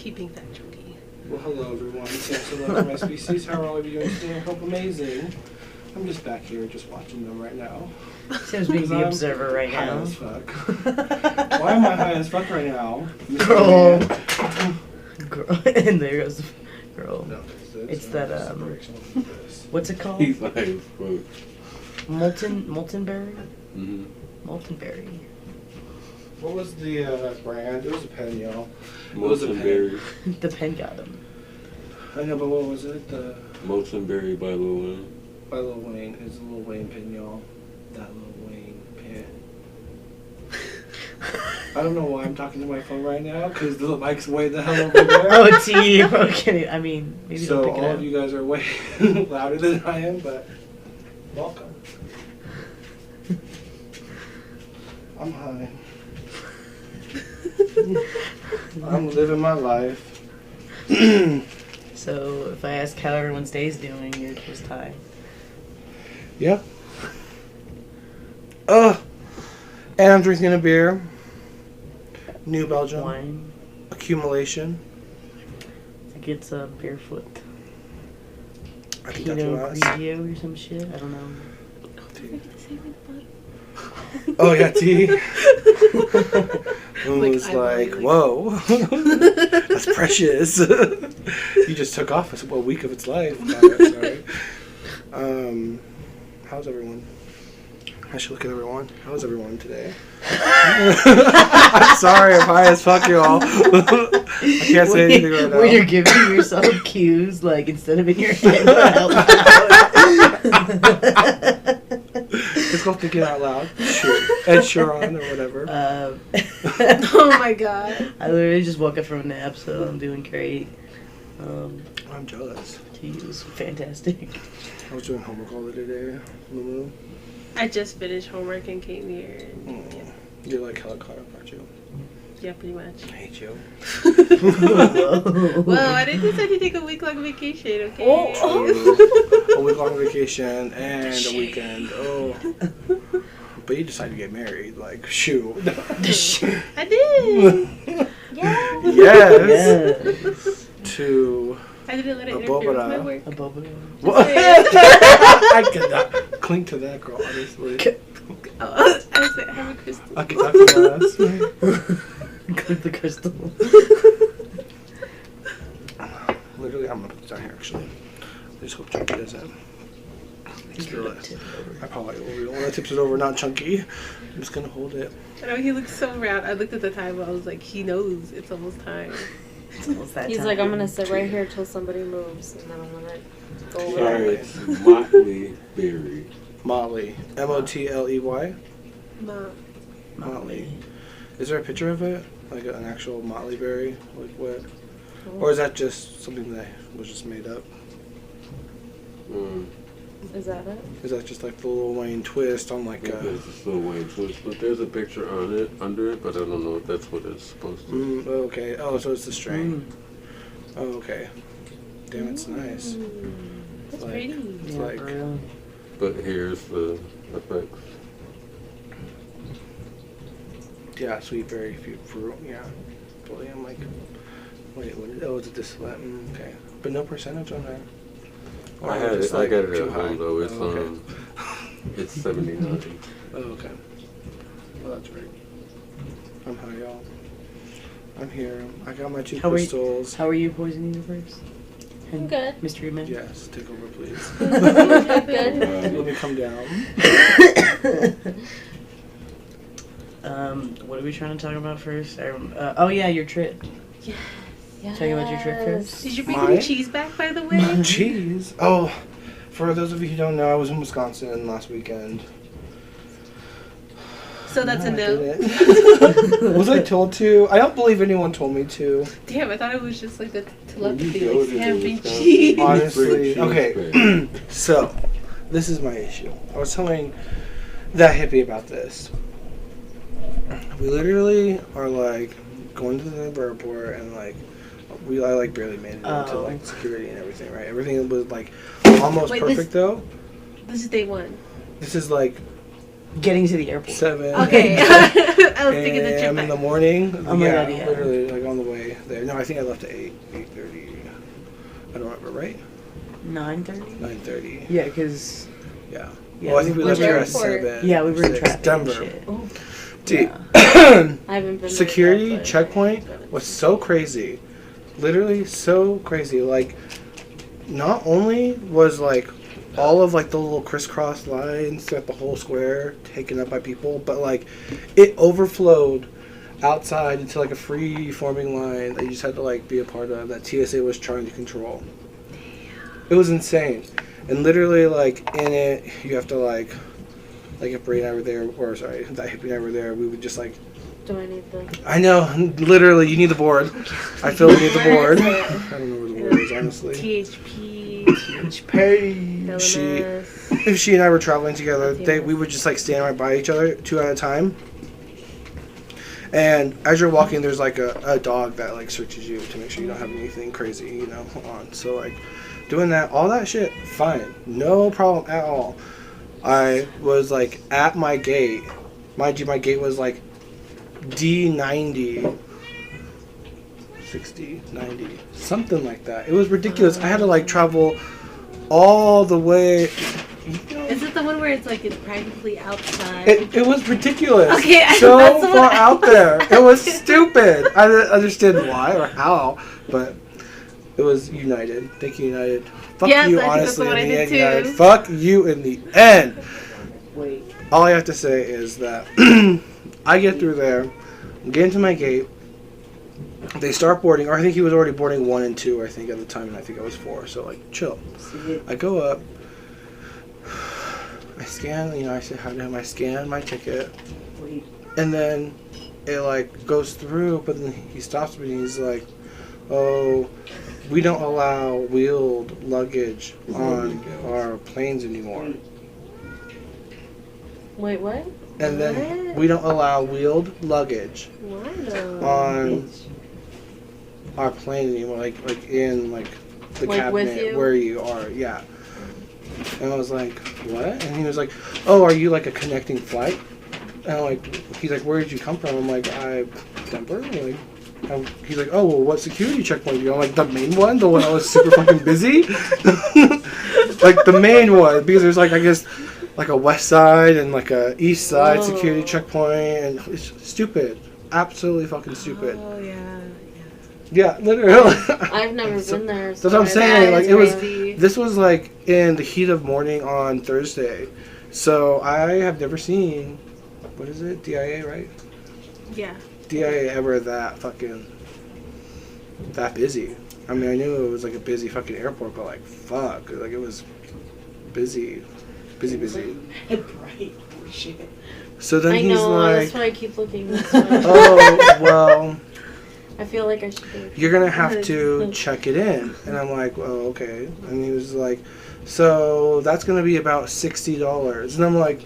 keeping that chunky. Well, hello everyone. It's Love My Species. How are all of you doing today? I hope amazing. I'm just back here just watching them right now. Seems to be the observer right high now. as fuck. Why am I high as fuck right now? Girl. Girl. And there goes the girl. No, it's that, what's it called? He's like, Molten berry? mm-hmm. Molten berry. What was the brand? It was a pen, y'all. Molten berry. The pen got him. I know, but what was it? The Molten berry by Lil Wayne. by Lil Wayne. It's a Lil Wayne pen, y'all. That Lil Wayne pen. I don't know why I'm talking to my phone right now, because the mic's way the hell over there. Oh, T. Okay. I mean, maybe So don't pick it all up. of you guys are way louder than I am, but welcome. I'm high. I'm living my life. So, if I ask how everyone's day's doing, you're just high. Yeah. And I'm drinking a beer. New Belgium. Wine. Accumulation. I think it's barefoot. I think Pinot that's Grigio or some shit. I don't know. Oh yeah, tea. Moon was like, whoa, that's precious. You just took off a week of its life. Sorry. How's everyone? I should look at everyone. How's everyone today? I'm sorry, I'm high as fuck, y'all. I can't say anything right now. When you're giving yourself cues, like, instead of in your head, but out loud. Let's go thinking out loud. Ed Sheeran or whatever. Oh my god. I literally just woke up from a nap, so I'm doing great. I'm jealous. He was fantastic. I was doing homework all the day, Lulu. I just finished homework and came here. And, yeah. You're like hella caught up, aren't you? Yeah, pretty much. I hate you. Well, I didn't decide to take a week-long vacation, okay? A week-long vacation and a weekend. Oh. But you decided to get married. Like, shoot. I did. Yes. To I didn't let it a interfere with my bobada. work. A boba. What? I could not cling to that, girl, honestly. Oh, I said, have a crystal. I could not last. Click the crystal. Literally, I'm gonna put it down here, actually. I just hope Chunky doesn't. Spill it. I probably will. When I tips it over, not Chunky. I'm just gonna hold it. I know, he looked so round. I looked at the time, I was like, he knows it's almost time. It's almost that He's time. like, I'm gonna sit right here till somebody moves, and then I'm gonna go over Sorry, there. it's Motley Berry. Motley. Motley. Molly. Is there a picture of it? Like an actual Motley berry? Like what? Or is that just something that was just made up? Is that it? Is that just like the Lil Wayne twist on like a... It's a Lil Wayne twist, but there's a picture on it, under it, but I don't know if that's what it's supposed to. Okay. Oh, so it's the strain. Oh, okay. Damn, it's nice. That's Like, pretty. it's Yeah, like... for real. But here's the effects. Yeah, sweet berry fruit. Yeah. Totally. I'm like... Wait, what is... Oh, it's a distillate. Okay. But no percentage on that. Or I had just, it. I got it too at high? home though. It's Oh, okay. it's 79. Oh, okay. Well, that's great. I'm high, y'all. I'm here. I got my two crystals. How are you, Poison Universe? I'm good. Mystery Man? Yes, take over, please. Good. Let me come down. What are we trying to talk about first? Oh yeah, your trip. Yes. Talking about your trip first. Did you bring Mine? the cheese back, by the way? Cheese. Oh, for those of you who don't know, I was in Wisconsin last weekend. So that's a I no. didn't. Was I told to? I don't believe anyone told me to. Damn, I thought it was just like the When you telepathy. go Like, to Sam, bring Wisconsin, cheese. Honestly, bring cheese okay. back. So, this is my issue. I was telling that hippie about this. We literally are like going to the airport and like I like barely made it into like security and everything, right? Everything was like almost perfect though. This is day one. This is like Getting to the airport. 7. Okay. I was thinking the trip in back. the morning. Oh my yeah, God, yeah. Literally like on the way there. No, I think I left at 8:30. I don't remember, right? 9:30. 9:30. Yeah, because Yeah. Yeah, Well, I think we left here at airport. 7. yeah, we were in 6. traffic. Denver. And shit. Oh, Dude, I haven't been security there yet, but- checkpoint was so crazy. Literally so crazy. Like, not only was like all of like the little crisscross lines throughout the whole square taken up by people, but like it overflowed outside into like a free forming line that you just had to like be a part of that TSA was trying to control. It was insane. And literally like in it you have to like if Bray and I were there, or sorry, that Hippie and I were there, we would just like, Do I need the... I know, literally, you need the board. I feel we need the Where board. is I it? don't know where the board is, honestly. THP, She, if she and I were traveling together, we would just like stand right by each other, 2 at a time. And as you're walking, there's like a dog that like searches you to make sure you don't have anything crazy, you know, on. So like, doing that, all that shit, fine, no problem at all. I was like at my gate. Mind you, my gate was like D90, 60, 90, something like that. It was ridiculous. I had to like travel all the way. Is it the one where it's like it's practically outside? It was ridiculous. Okay, So that's the one far I- out there. It was stupid. I didn't understand why or how, but it was United. Thank you, United. Fuck Yes, you, I think that's the honestly, one in I the did end, too. United. Fuck you in the end. Wait. All I have to say is that I get through there, get into my gate, they start boarding, or I think he was already boarding 1 and 2, I think, at the time, and I think I was 4, so, like, chill. I go up, I scan, you know, I say hi to him, I scan my ticket, Wait. and then it, like, goes through, but then he stops me and he's like, oh, we don't allow wheeled luggage on our planes anymore. Wait, what? And then What? we don't allow wheeled luggage Why though? on our plane anymore, like in like the Like with cabinet you? where you are, yeah. And I was like, what? And he was like, oh, are you like a connecting flight? And I'm like, he's like, where did you come from? I'm like, Denver. He's like, oh, well, what security checkpoint are you on? I'm like, the main one, the one that was super fucking busy, like the main one, because there's like, I guess, like a west side and like a east side Whoa. security checkpoint, and it's stupid, absolutely fucking stupid. Oh yeah. Yeah, literally. I've never So- been there. That's what I'm so saying. That Like is it was. crazy. This was like in the heat of morning on Thursday, so I have never seen. What is it? DIA, right? Yeah. DIA ever that busy. I mean, I knew it was like a busy fucking airport, but like fuck, like it was busy. Right. Shit. So then I he's know. like, That's why I keep looking this way. oh well, I feel like I should do it. you're gonna have to check it in. And I'm like, well, okay. And he was like, so that's gonna be about $60. And I'm like,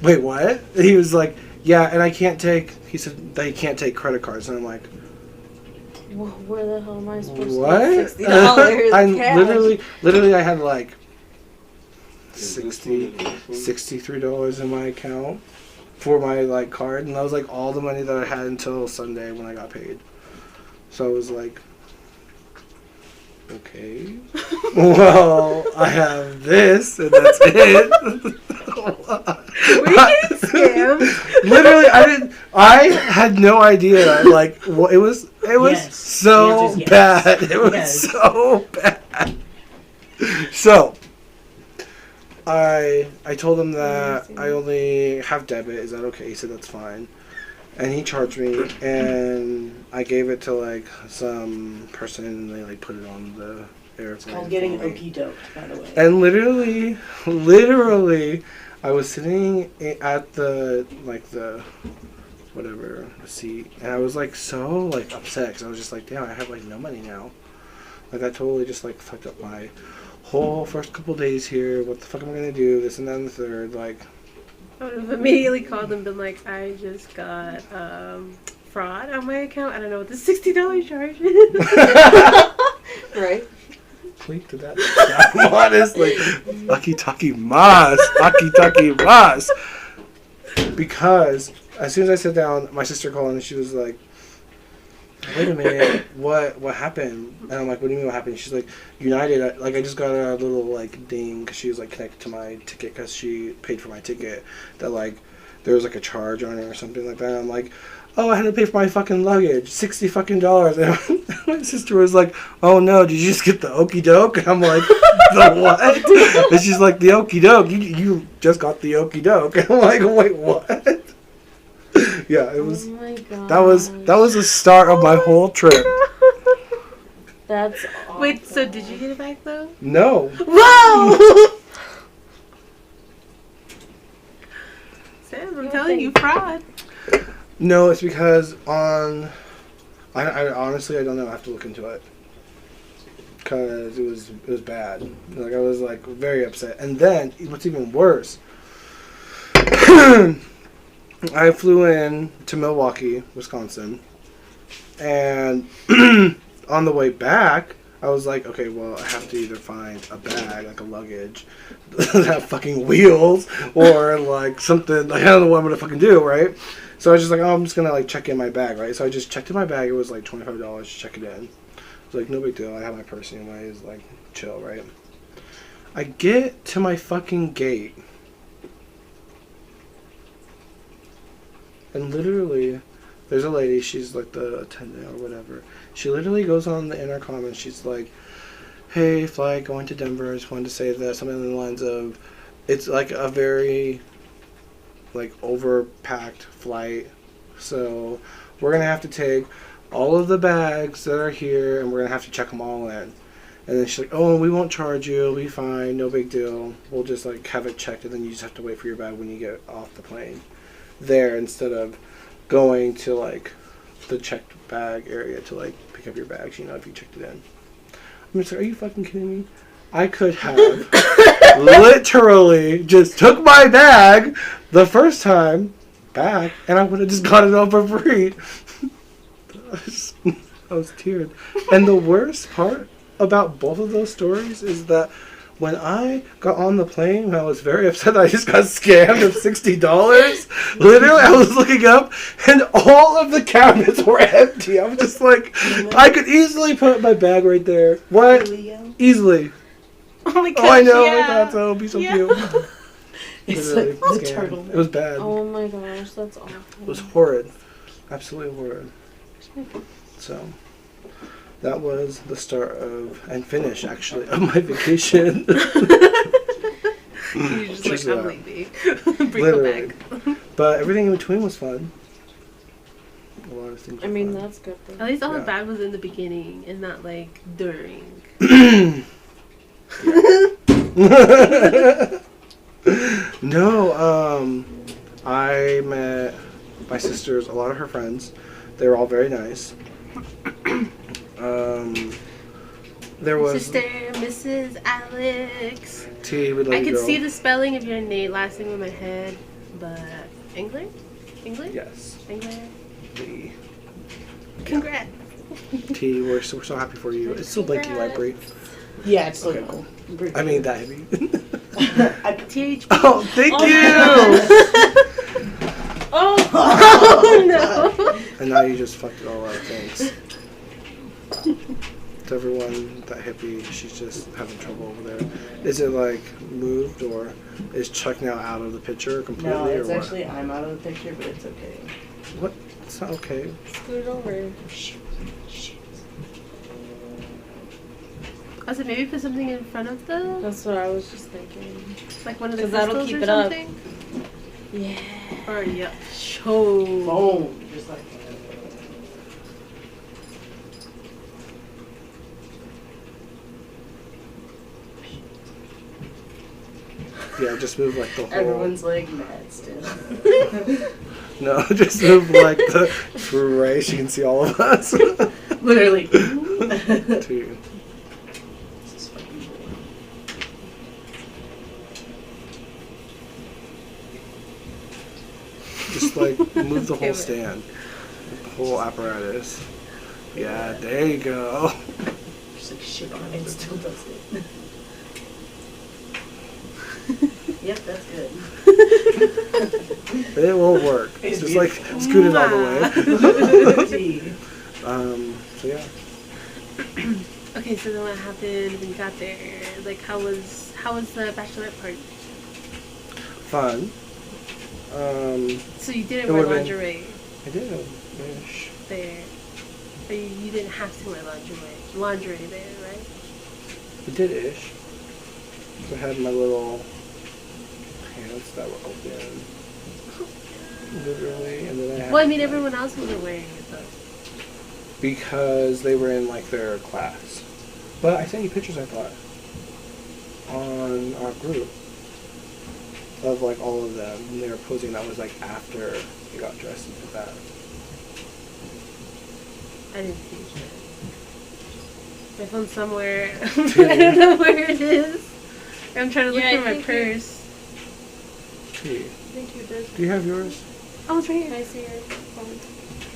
wait, what? And he was like, yeah, and he said that he can't take credit cards. And I'm like, Where the hell am I supposed what? to get $60 I'm cash? literally I had like $63 in my account for my like card, and that was like all the money that I had until Sunday when I got paid. So I was like, okay, well, I have this, and that's it. Were you getting scammed? Literally, I had no idea. Like, well, it was Yes. so The answer is yes. bad. It was Yes. so bad. So, I told him that I only have debit. Is that okay? He said that's fine. And he charged me, and I gave it to like some person, and they like put it on the airplane. It's called getting for me. okey doked, by the way. And literally, I was sitting at the whatever, the seat, and I was like so like upset because I was just like, damn, I have like no money now. Like I totally just like fucked up my whole first couple days here. What the fuck am I gonna do? This and that and the third. Like, I would have immediately called and been like, I just got fraud on my account. I don't know what the $60 charge is. Right? please to that. I'm honestly, aki mas. Because as soon as I sat down, my sister called and she was like, wait a minute, what happened? And I'm like, what do you mean what happened? She's like, United, I just got a little, like, ding, because she was, like, connected to my ticket, because she paid for my ticket, that, like, there was, like, a charge on it or something like that. And I'm like, oh, I had to pay for my fucking luggage, $60 fucking dollars. And my sister was like, oh no, did you just get the okie doke? And I'm like, the what? And she's like, the okie doke, you just got the okie doke. And I'm like, wait, what? Yeah, it was. Oh my god. That was the start of my whole trip. That's awful. Wait, so did you get it back though? No. Whoa! Sam, I'm telling you, fraud. No, it's because I honestly, I don't know. I have to look into it. Because it was bad. Like, I was, like, very upset. And then, what's even worse, I flew in to Milwaukee, Wisconsin. And on the way back, I was like, okay, well, I have to either find a bag, like a luggage, that have fucking wheels, or, like, something, like, I don't know what I'm gonna fucking do, right? So I was just like, oh, I'm just gonna, like, check in my bag, right? So I just checked in my bag. It was, like, $25 to check it in. It was like, no big deal. I have my purse anyway. It's, like, chill, right? I get to my fucking gate. And literally, there's a lady. She's, like, the attendant or whatever. She literally goes on the intercom and she's like, hey, flight going to Denver. I just wanted to say that. Something along the lines of, it's, like, a very, like, overpacked flight. So we're going to have to take all of the bags that are here and we're going to have to check them all in. And then she's like, oh, we won't charge you. It'll be fine. No big deal. We'll just, like, have it checked and then you just have to wait for your bag when you get off the plane there, instead of going to, like, the checked bag area to, like, pick up your bags, you know, if you checked it in. I'm just like, are you fucking kidding me? I could have literally just took my bag the first time back and I would have just got it all for free. I was teared. And the worst part about both of those stories is that when I got on the plane, I was very upset that I just got scammed of $60. Literally, I was looking up, and all of the cabinets were empty. I was just like, I could easily put my bag right there. What? Easily. Oh my gosh, Oh, I know. yeah. I thought so. It'd be so cute. It's Literally, like the scammed. turtle. It was bad. Oh my gosh, that's awful. It was horrid. Absolutely horrid. So, that was the start of, and finish, actually, of my vacation. You're just Just like, I'm that. leaving. Bring Literally. it back. But everything in between was fun. A lot of things I were mean, fun. that's good though. At least all Yeah. the bad was in the beginning and not like during. No, I met my sisters, a lot of her friends. They were all very nice. There was Sister, Mrs. Alex. T. We love I you, could girl. see the spelling of your last name in my head, but England? England? Yes. England? T. Congrats. T. We're so happy for you. It's still blinking, right, Brie? Yeah, it's Okay, like cool. I mean that heavy. THP. Oh, thank you. Oh no. And now you just fucked it all up. Thanks. To everyone, that hippie, she's just having trouble over there. Is it like moved, or is Chuck now out of the picture completely? No, it's or what? actually I'm out of the picture, but it's okay. What? It's not okay. Scoot over. I said maybe put something in front of the, That's what I was just thinking. like one of the 'Cause that'll crystals keep or it up. something. Yeah. Or yeah. Show. Boom, just like that. Yeah, just move like the whole. Everyone's like mad still. No, just move like the right. So you can see all of us. Literally. To you. This is fucking boring. Just like move the whole Okay, wait. stand, the whole apparatus. Yeah, there you go. Just like shit on it, still does it. Yep, that's good. It will work. It's Just like beautiful. scoot it all the way. Gee. So yeah. Okay, so then what happened when you got there? Like, how was the bachelorette party? Fun. So you didn't It wear would've been- lingerie I did ish. there. Or you didn't have to wear lingerie there, right? I did ish. So I had my little pants that were open. Literally, and then I had Well, I mean, like- everyone else wasn't wearing it though. because they were in like their class. But I sent you pictures, I thought, on our group of like all of them when they were posing. That was like after they got dressed into that. I didn't see it. My phone's somewhere. I don't know where it is. I'm trying to look Yeah, I for my think purse. Gee, I think you did. do you have yours? Oh, it's right Can here. I see your phone?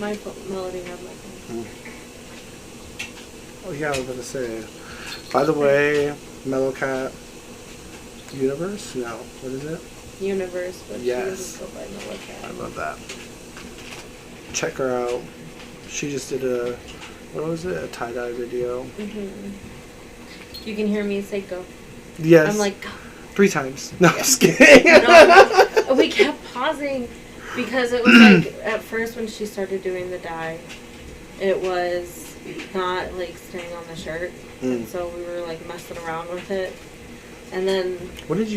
My phone. Melody had my phone. Oh yeah, I was about to say. By the way, Mellow Cat Universe? No, what is it? Universe, but Yes. she doesn't go by Melody I Cat. love that. Check her out. She just did a, what was it? A tie-dye video. Mm-hmm. You can hear me say go. Yes. I'm like, go. 3 times. No, I'm just kidding. No, we kept pausing because it was like at first when she started doing the dye, it was not like staying on the shirt, and so we were like messing around with it, and then what was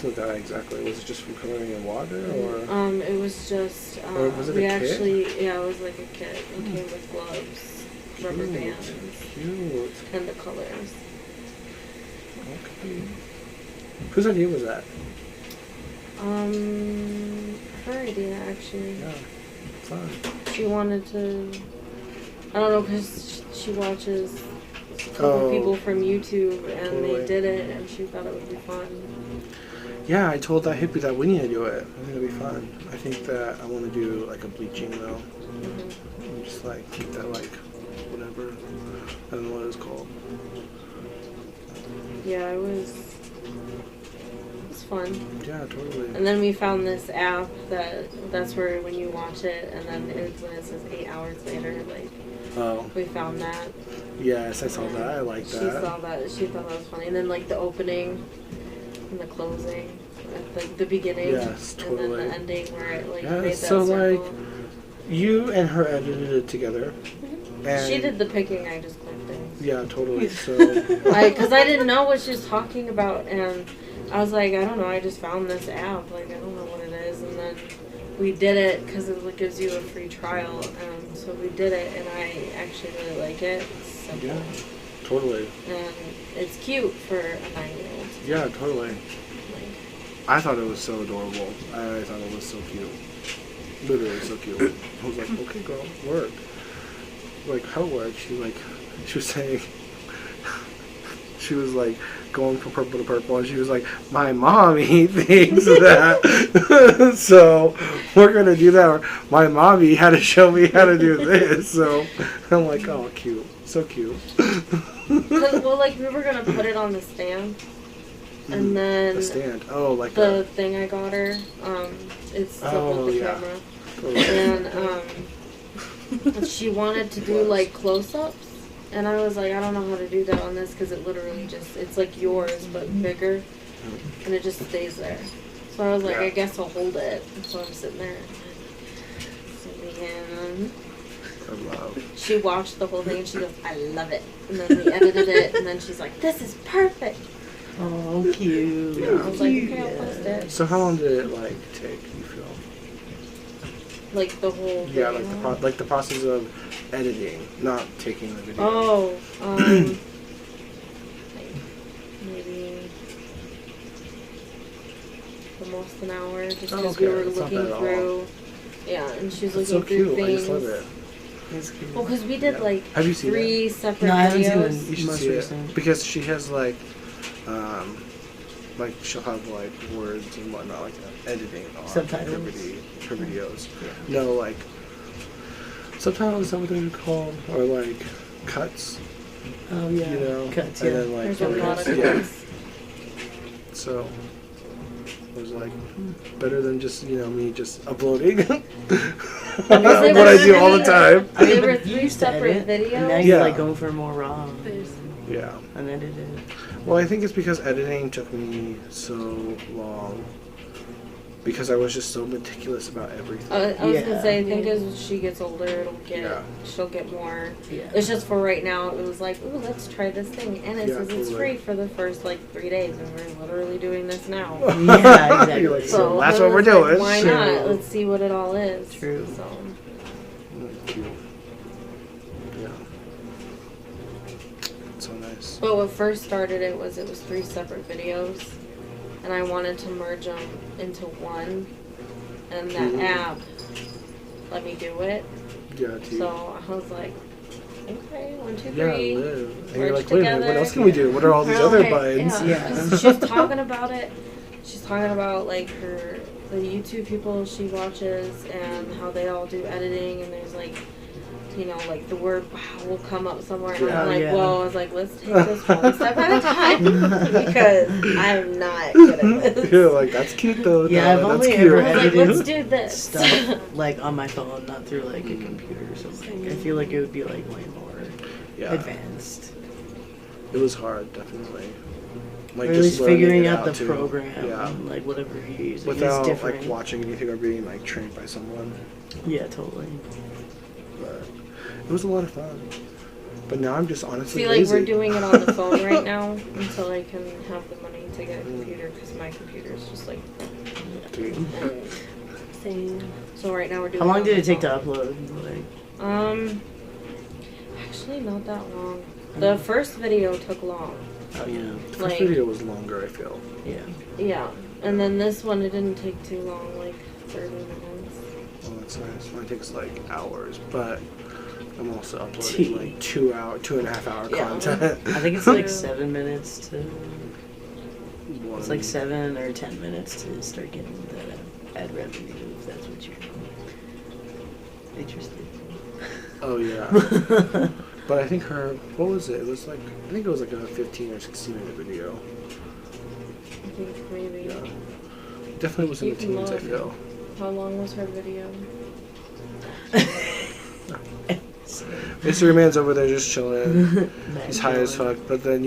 the dye exactly? Was it just from coloring in water or? it was just Or was it a we kit? actually it was like a kit. It came with gloves, rubber Cute. bands, Cute. and the colors. Okay. Whose idea was that? Her idea actually. Yeah. Fun. She wanted to. I don't know, because she watches a couple Oh. people from YouTube and Totally. they did it, and she thought it would be fun. Yeah, I told that hippie that we need to do it. I think it'll be fun. I think that I want to do like a bleaching though. Mm-hmm. And just like keep that like whatever. I don't know what it's called. Yeah, it was fun. Yeah, totally. And then we found this app that's where when you watch it, and then when it says 8 hours later, like Oh, we found that. yes, I saw that. I like She that. saw that. She thought that was funny. And then like the opening and the closing, like the beginning, Yes, and then totally. the ending where it like Yeah, made that so, circle. like, You and her edited it together. And She did the picking. I just clicked things. Yeah, totally. So Because I didn't know what she was talking about, and I was like, I don't know. I just found this app. Like, I don't know what it is, and then we did it because it gives you a free trial. So we did it, and I actually really like it. It's simple, yeah, totally. and it's cute for a 9-year-old. Yeah, totally. Like, I thought it was so adorable. I thought it was so cute. Literally so cute. I was like, okay, girl, work. Like, how work? She was saying, she was like going from purple to purple, and she was like, my mommy thinks that. So we're gonna do that. Or my mommy had to show me how to do this. So I'm like, oh, cute, so cute. well, like we were gonna put it on the stand, and then A stand. Oh, like the thing I got her, it's up Oh, with the yeah. camera. a. And she wanted to do like close-ups, and I was like, I don't know how to do that on this because it literally it's like yours but bigger, and it just stays there. So I was like, Yeah. I guess I'll hold it. And so I'm sitting there. And I love. she watched the whole thing and she goes, I love it. And then we edited it, and then she's like, this is perfect. Oh, cute. Yeah. I was like, okay, I'll post it. So how long did it like take? You feel? Like the whole Yeah, video. like the process of editing, not taking the video. Oh, like maybe almost an hour, just Oh, because okay. we were That's not looking bad at all. through. Yeah, and she's It's looking so through cute. I things. just love it. It's cute. Well, because we did Yeah. like Have you seen 3 separate No, I haven't seen videos. You should Most see recent. it because she has like she'll have like words and whatnot like that. Editing on Subtitles. her videos. No, like subtitles. Is that what they're called? Or like cuts. Oh, yeah. You know, Cuts, and yeah. then like There's a lot of yeah. things. So I was like, better than just, me just uploading what they I were do all the time. They were You 3 used to separate edit, and now videos. you're Yeah. like going for more raw, Yeah. unedited. Well, I think it's because editing took me so long. Because I was just so meticulous about everything. I was Yeah. gonna say, I think as she gets older, Yeah. she'll get more. Yeah. It's just for right now, it was like, ooh, let's try this thing. And it Yeah, says it's totally. free for the first 3 days, and we're literally doing this now. Yeah, exactly. You're like, so that's I what we're was like, doing. Why So- not? Let's see what it all is. True. So Cute. Yeah. It's so nice. but what first started it was 3 separate videos, and I wanted to merge them into one, and that app let me do it. Yeah, dude. So I was like, okay, 1, 2, 3. Yeah, live. And you're merge like, wait a minute, what together. else can we do? What are all these We're other like, buttons? Yeah. 'cause she's talking about it. She's talking about the YouTube people she watches and how they all do editing, and there's the word wow will come up somewhere, and I'm Oh, like, yeah. whoa, I was like, let's take this one step at a time because I'm not good at this. You're like, that's cute though. Yeah, No, I've that's only cute. ever I was like, edited let's do this. stuff on my phone, not through a computer or something. I feel like it would be way more Yeah, advanced. it was hard, definitely. Or at least learning figuring it out the too. program, Yeah. whatever you're using Without is different. watching anything or being trained by someone. Yeah, totally. But it was a lot of fun. But now I'm just I honestly feel like lazy. we're doing it on the phone right now until I can have the money to get a computer because my computer is just Dude. Same. so right now we're doing. How long on did the it take to phone. upload? Actually not that long. The first video took long. Oh yeah. The first Like- video was longer, I feel. Yeah. Yeah, and then this one it didn't take too long, 30 minutes. Oh, that's nice. Mine takes hours, but I'm also uploading 2.5 hour Yeah. content. I think it's Yeah. 7 minutes to. It's One- 7 or 10 minutes to start getting the ad revenue if that's what you're interested Oh yeah. in. But I think what was it? It was I think it was a 15 or 16 minute video. I think maybe. Yeah. Definitely was in You the can teens, I look. feel. How long was her video? Mr. Man's over there just chilling. He's high as fuck, but then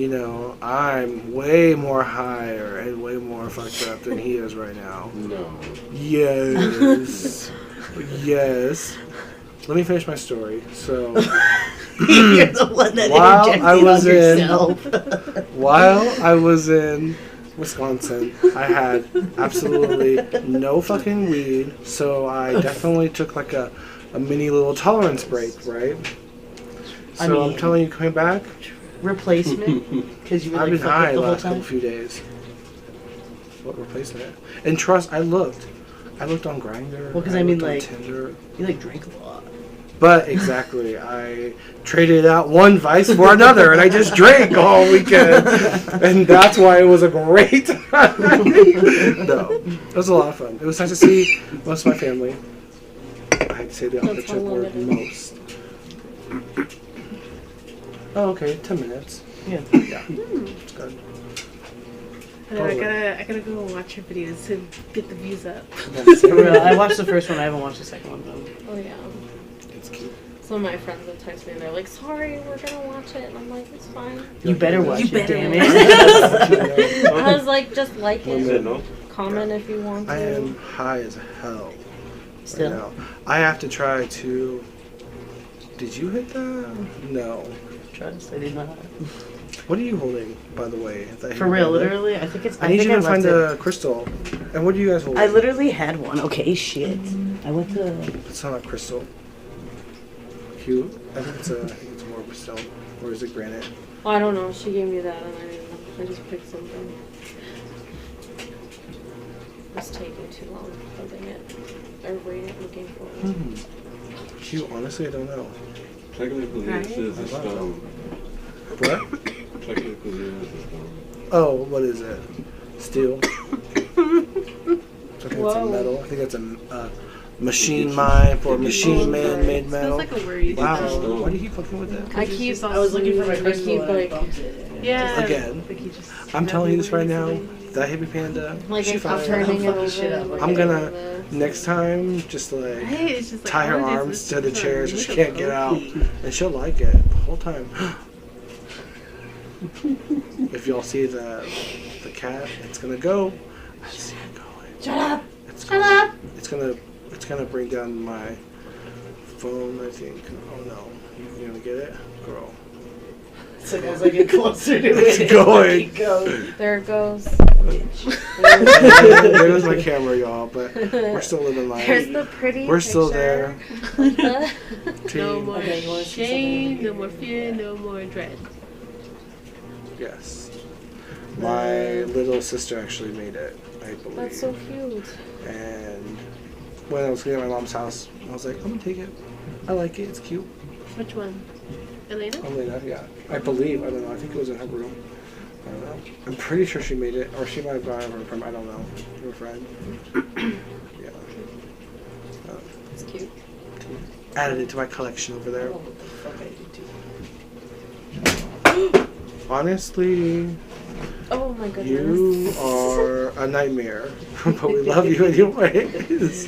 I'm way more higher and way more fucked up than he is right now. No. Yes. Yes. Let me finish my story. So, You're the one that While interjected I was on in- yourself. while I was in Wisconsin, I had absolutely no fucking weed, so I definitely took a mini little tolerance break, right? I So I'm mean- telling you, coming back, Replacement? Because you were I've been fucked high up the the whole last time? few days. What replacement? And trust, I looked on Grindr. Well, 'cause I looked mean, on like- Tinder. You drank a lot. But exactly, I traded out one vice for another, and I just drank all weekend, and that's why it was a great time. No, it was a lot of fun. It was nice to see most of my family. I'd say the That's operative how long word it is. most. Oh, okay, 10 minutes. Yeah. Yeah, it's good. And then I gotta go and watch your videos to get the views up. For real, I watched the first one. I haven't watched the second one though. Oh yeah. It's cute. Some of my friends would text me and they're like, "Sorry, we're gonna watch it," and I'm like, "It's fine." You better watch You it, better damn watch it. I was like, "Just like One it, minute, no? comment if you want to." I am high as hell Still. right now. I have to try to. Did you hit that? No. Trust, I did not. What are you holding, by the way? For real, literally, I think it's. I need think you to left find it. a crystal. And what do you guys hold? I literally had one. Okay, shit. I went to. It's not a crystal. Cute. I think it's more stone. Or is it granite? Well, I don't know. She gave me that, and I didn't know. I just picked something. It's taking too long holding it or waiting, looking for it. Cute. Honestly, I don't know. Technically, Right. it says it's stone. What? Technically, it is a stone. Oh, what is it? Steel. I think it's a Whoa. metal. I think it's a machine mine for machine man made It metal. smells like a worry. Wow. Stone. Why do you keep fucking with that? I keep. I was looking for my I crystal keep and I like. bumped it. Yeah. Again. Like you just I'm telling you this right now. randomly that hippie panda, Like she I fine. keep turning it Fucking over. shit up. and I'm looking gonna at this. next time just like Hey, it's just like, tie her what is arms this? to the This is chair so she little can't get out, pokey. and she'll like it the whole time. If y'all see the cat, it's gonna go. I see it going. Shut up! It's Shut going. up! It's gonna bring down my phone. I think. Oh no, you gonna get it, girl? It's like as I get closer to It's it, going. it goes. There it goes. There goes my camera, y'all. But we're still living life. There's the pretty We're still there. there. No Team. more Okay, you wanna see shame, something? no more fear, no more dread. Yes. My little sister actually made it, I believe. That's so cute. And when I was going to my mom's house, I was like, I'm gonna take it. I like it. It's cute. Which one? Elena? Elena, yeah. I believe. I don't know. I think it was in her room. I don't know. I'm pretty sure she made it, or she might have gotten it from. I don't know. Her friend. Yeah. It's cute. Added it to my collection over there. Oh, what the fuck I did too. Honestly, Oh my goodness. you are a nightmare, but we love you anyways.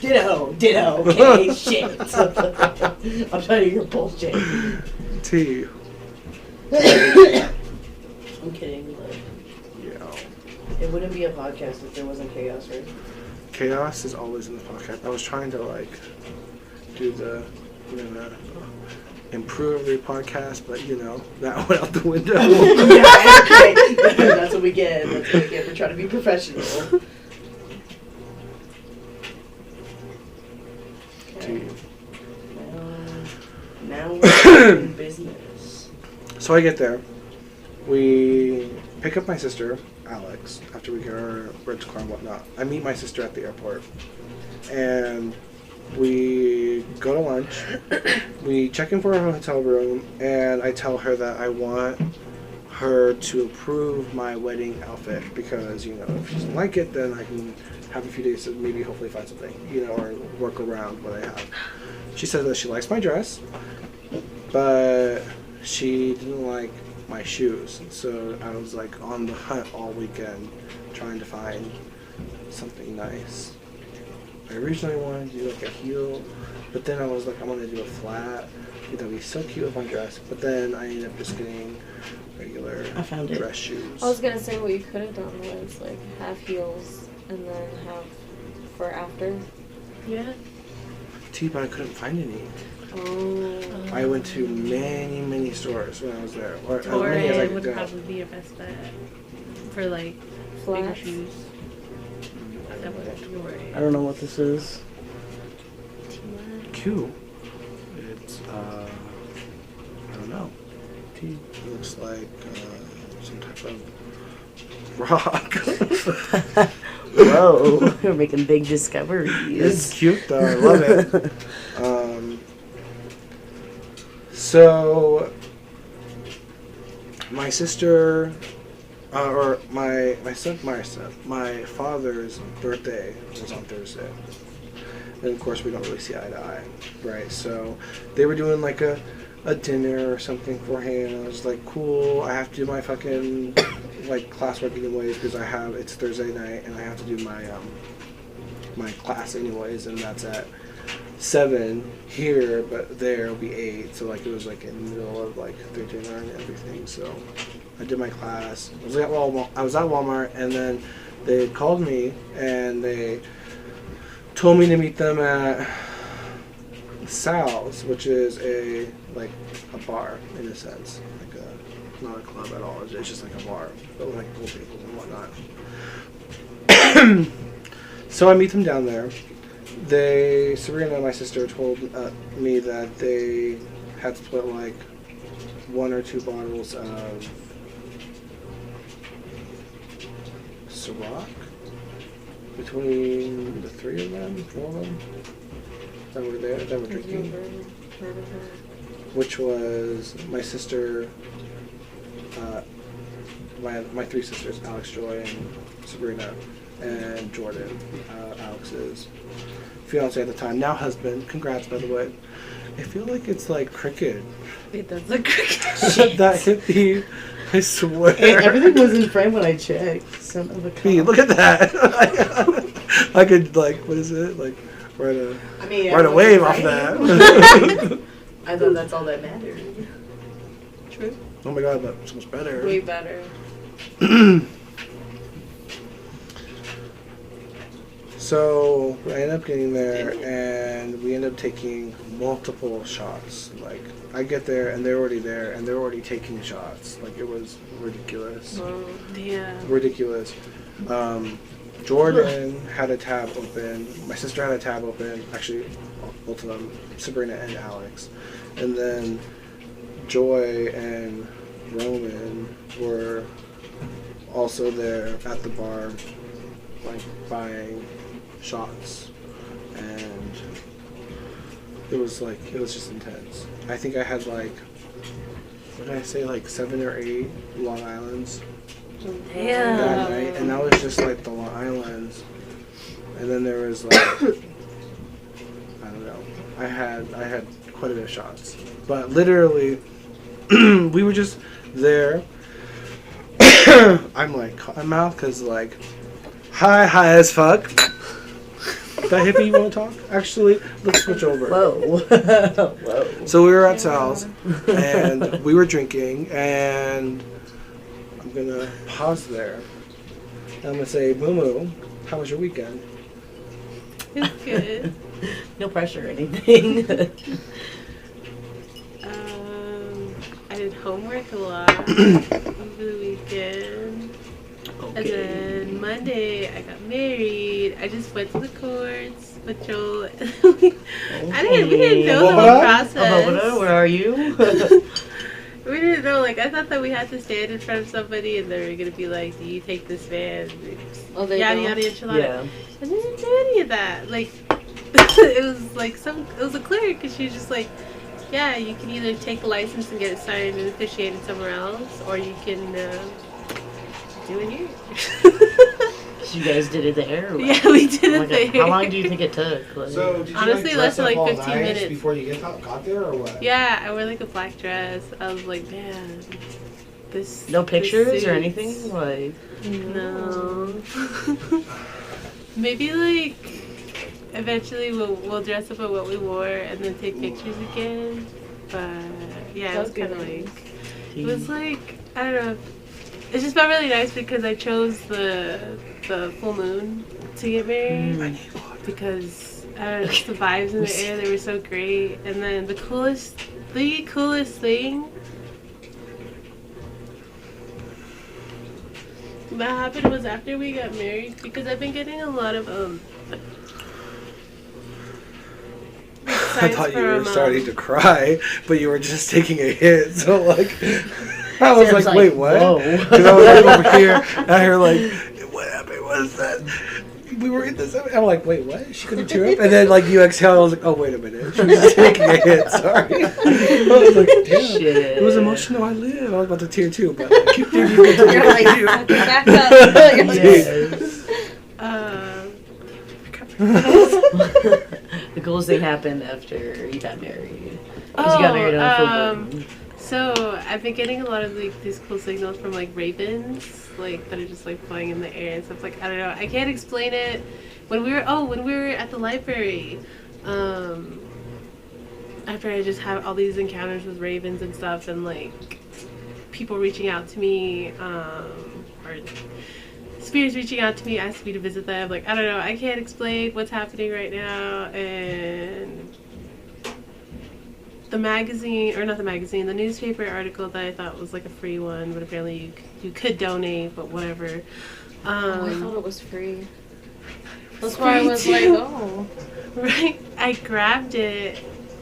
Ditto, okay, shit. I'm telling you, you're bullshit. T. I'm kidding, but Yeah. it wouldn't be a podcast if there wasn't chaos, right? Chaos is always in the podcast. I was trying to do the improve the podcast, but that went out the window. Yeah, okay. That's what we get. That's what we get for trying to be professional. T. Now we're in business. So I get there. We pick up my sister, Alex, after we get our rental car and whatnot. I meet my sister at the airport. And we go to lunch. We check in for our hotel room, and I tell her that I want her to approve my wedding outfit because, if she doesn't like it, then I can have a few days to maybe hopefully find something, or work around what I have. She said that she likes my dress, but she didn't like my shoes. So I was on the hunt all weekend trying to find something nice. I originally wanted to do a heel, but then I was I'm gonna do a flat. That'd be so cute with my dress. But then I ended up just getting regular I found it. dress shoes. I was gonna say what you could have done was have heels and then have for after. Yeah. But I couldn't find any. Oh. I went to many, many stores when I was there. Or as many as I Torre could would go. probably be your best bet for bigger Flats. shoes. That would I don't know what this is. Cute. It's, I don't know. It looks like some type of rock. Whoa, we're making big discoveries. It's cute though. I love it. So my sister, or my father's birthday was on Thursday, and of course we don't really see eye to eye, right? So they were doing a dinner or something for him. I was like, cool. I have to do my fucking classwork anyways because it's Thursday night and I have to do my my class anyways, and that's at 7 here, but there will be 8. So it was in the middle of their dinner and everything. So I did my class. I was at Walmart, and then they called me and they told me to meet them at Sal's, which is a bar in a sense, not a club at all. It's just a bar, but with pool tables and whatnot. So I meet them down there. Sabrina, my sister, told me that they had split 1 or 2 bottles of Ciroc between the 3 of them, 4 of them that were there, that were drinking. Which was my sister, my 3 sisters, Alex, Joy, and Sabrina, and Jordan, Alex's fiance at the time, now husband. Congrats, by the way. I feel like it's cricket. It does look cricket. That hippie I swear. Hey, everything was in frame when I checked. Son of a B, cop. look at that. I could like, what is it? Like, write a wave off that. I thought that's all that mattered. True. Oh my god, that's so much better. Way better. So I ended up getting there, and we ended up taking multiple shots. Like, I get there, and they're already there, and they're already taking shots. Like, it was ridiculous. Oh, Damn. Ridiculous. Jordan had a tab open. My sister had a tab open. Actually, both of them, Sabrina and Alex. And then Joy and Roman were also there at the bar, like, buying shots. And it was just intense. I think I had like, what did I say, like 7 or 8 Long Islands Damn. that night, and that was just like the Long Islands. And then there was like, I don't know, I had quite a bit of shots, but literally we were just there. I'm like cotton mouth because like high as fuck. That hippie, you want to talk? Actually, let's switch over. Whoa. Whoa. So we were at Sal's, and we were drinking, and I'm going to pause there. And I'm going to say, Moo, how was your weekend? It's good. No pressure or anything. I did homework a lot over the weekend. And Okay. then Monday, I got married. I just went to the courts with Joel. We didn't know the whole process. Where are you? We didn't know, like, I thought that we had to stand in front of somebody and they were going to be like, do you take this van? Oh, they Yada, don't? yada, enchilada. Yeah. And they didn't do any of that. Like, it was like it was a clerk, and she was just like, yeah, you can either take a license and get it signed and officiated somewhere else, or you can do it here. So you guys did it there? Or what? Yeah, we did it Like, there. how long do you think it took? Like, So, did you Honestly, less than, like, 15 nice minutes. before you got there, or what? Yeah, I wore like a black dress. I was like, man, this. no this pictures or suits- anything? Like, No. Maybe like eventually we'll dress up at what we wore and then take pictures again. But yeah, it was kind of like it was like I don't know. It just felt really nice because I chose the full moon to get married because I don't know, just the vibes in the air, they were so great. And then the coolest thing that happened was after we got married, because I've been getting a lot of I thought you were starting to cry, but you were just taking a hit. So like, I was Sam's like, wait, what? whoa. Because I was like over here, and I hear like, what happened? What is that? We were in this. I'm like, wait, what? She couldn't tear up, and then like you exhale. I was like, oh wait a minute, she was just taking a hit. Sorry. I was like, damn. Shit. It was emotional. I live. I was about to tear too, but like, you You're like, back up. Yes. The coolest thing happened after you got married. 'Cause you got married on a full moon. So I've been getting a lot of like these cool signals from like ravens, like that are just like flying in the air and stuff. Like I don't know, I can't explain it. When we were at the library, after I just had all these encounters with ravens and stuff, and like people reaching out to me, or spirits reaching out to me, asking me to visit them. Like, I don't know, I can't explain what's happening right now. And the newspaper article that I thought was like a free one, but apparently you could donate, but whatever. I thought it was free. That's why I was like, oh. Right? I grabbed it,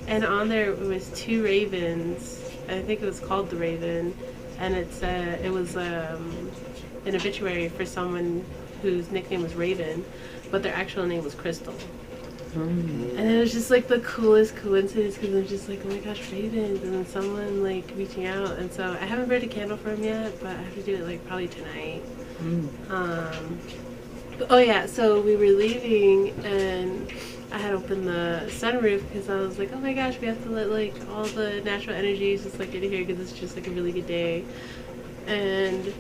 and on there it was 2 ravens. I think it was called The Raven, and it was an obituary for someone whose nickname was Raven, but their actual name was Crystal. And it was just like the coolest coincidence, because I'm just like, oh my gosh, ravens, and then someone like reaching out. And so I haven't burned a candle for him yet, but I have to do it like probably tonight. Oh yeah, so we were leaving and I had opened the sunroof because I was like, oh my gosh, we have to let like all the natural energies just like get in here because it's just like a really good day. and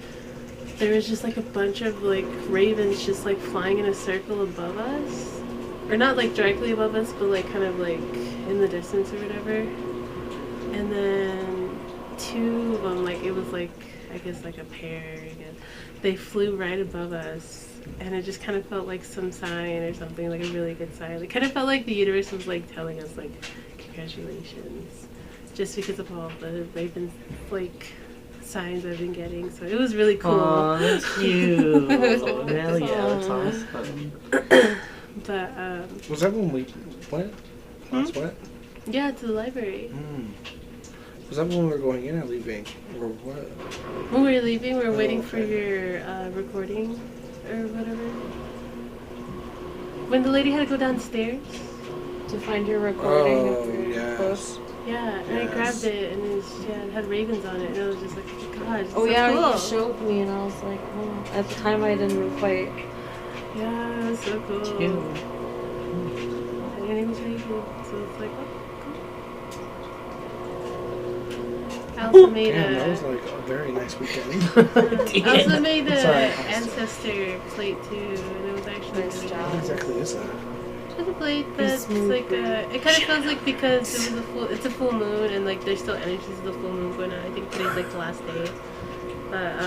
there was just like a bunch of like ravens just like flying in a circle above us, or not like directly above us, but like kind of like in the distance or whatever. And then two of them, like it was like I guess like a pair, I guess, they flew right above us, and it just kind of felt like some sign or something, like a really good sign. It kind of felt like the universe was like telling us like congratulations, just because of all the ravens like signs I've been getting. So it was really cool. Aw, that's cute. Hell yeah, that's awesome. But Was that when we went? Last what? yeah, to the library. Was that when we were going in or leaving? Or what? When we were leaving, we were waiting okay. for your recording or whatever. When the lady had to go downstairs. To find your recording of your yes. post. Yeah, and I Yes. grabbed it, and it had ravens on it, and I was just like, God, it's Oh so yeah, cool. you showed me, and I was like, oh. At the time, I didn't quite. Yeah, it was so cool. Cute. And it was raven, so it's like, oh, cool. I also made Damn, that a. was like a very nice weekend. I also made a Sorry. ancestor plate too, and it was actually Nice really job. What exactly is that? It's a plate that's smooth like brain. it kind of feels like because it was it's a full moon and like there's still energies of the full moon going on. I think today's like the last day, but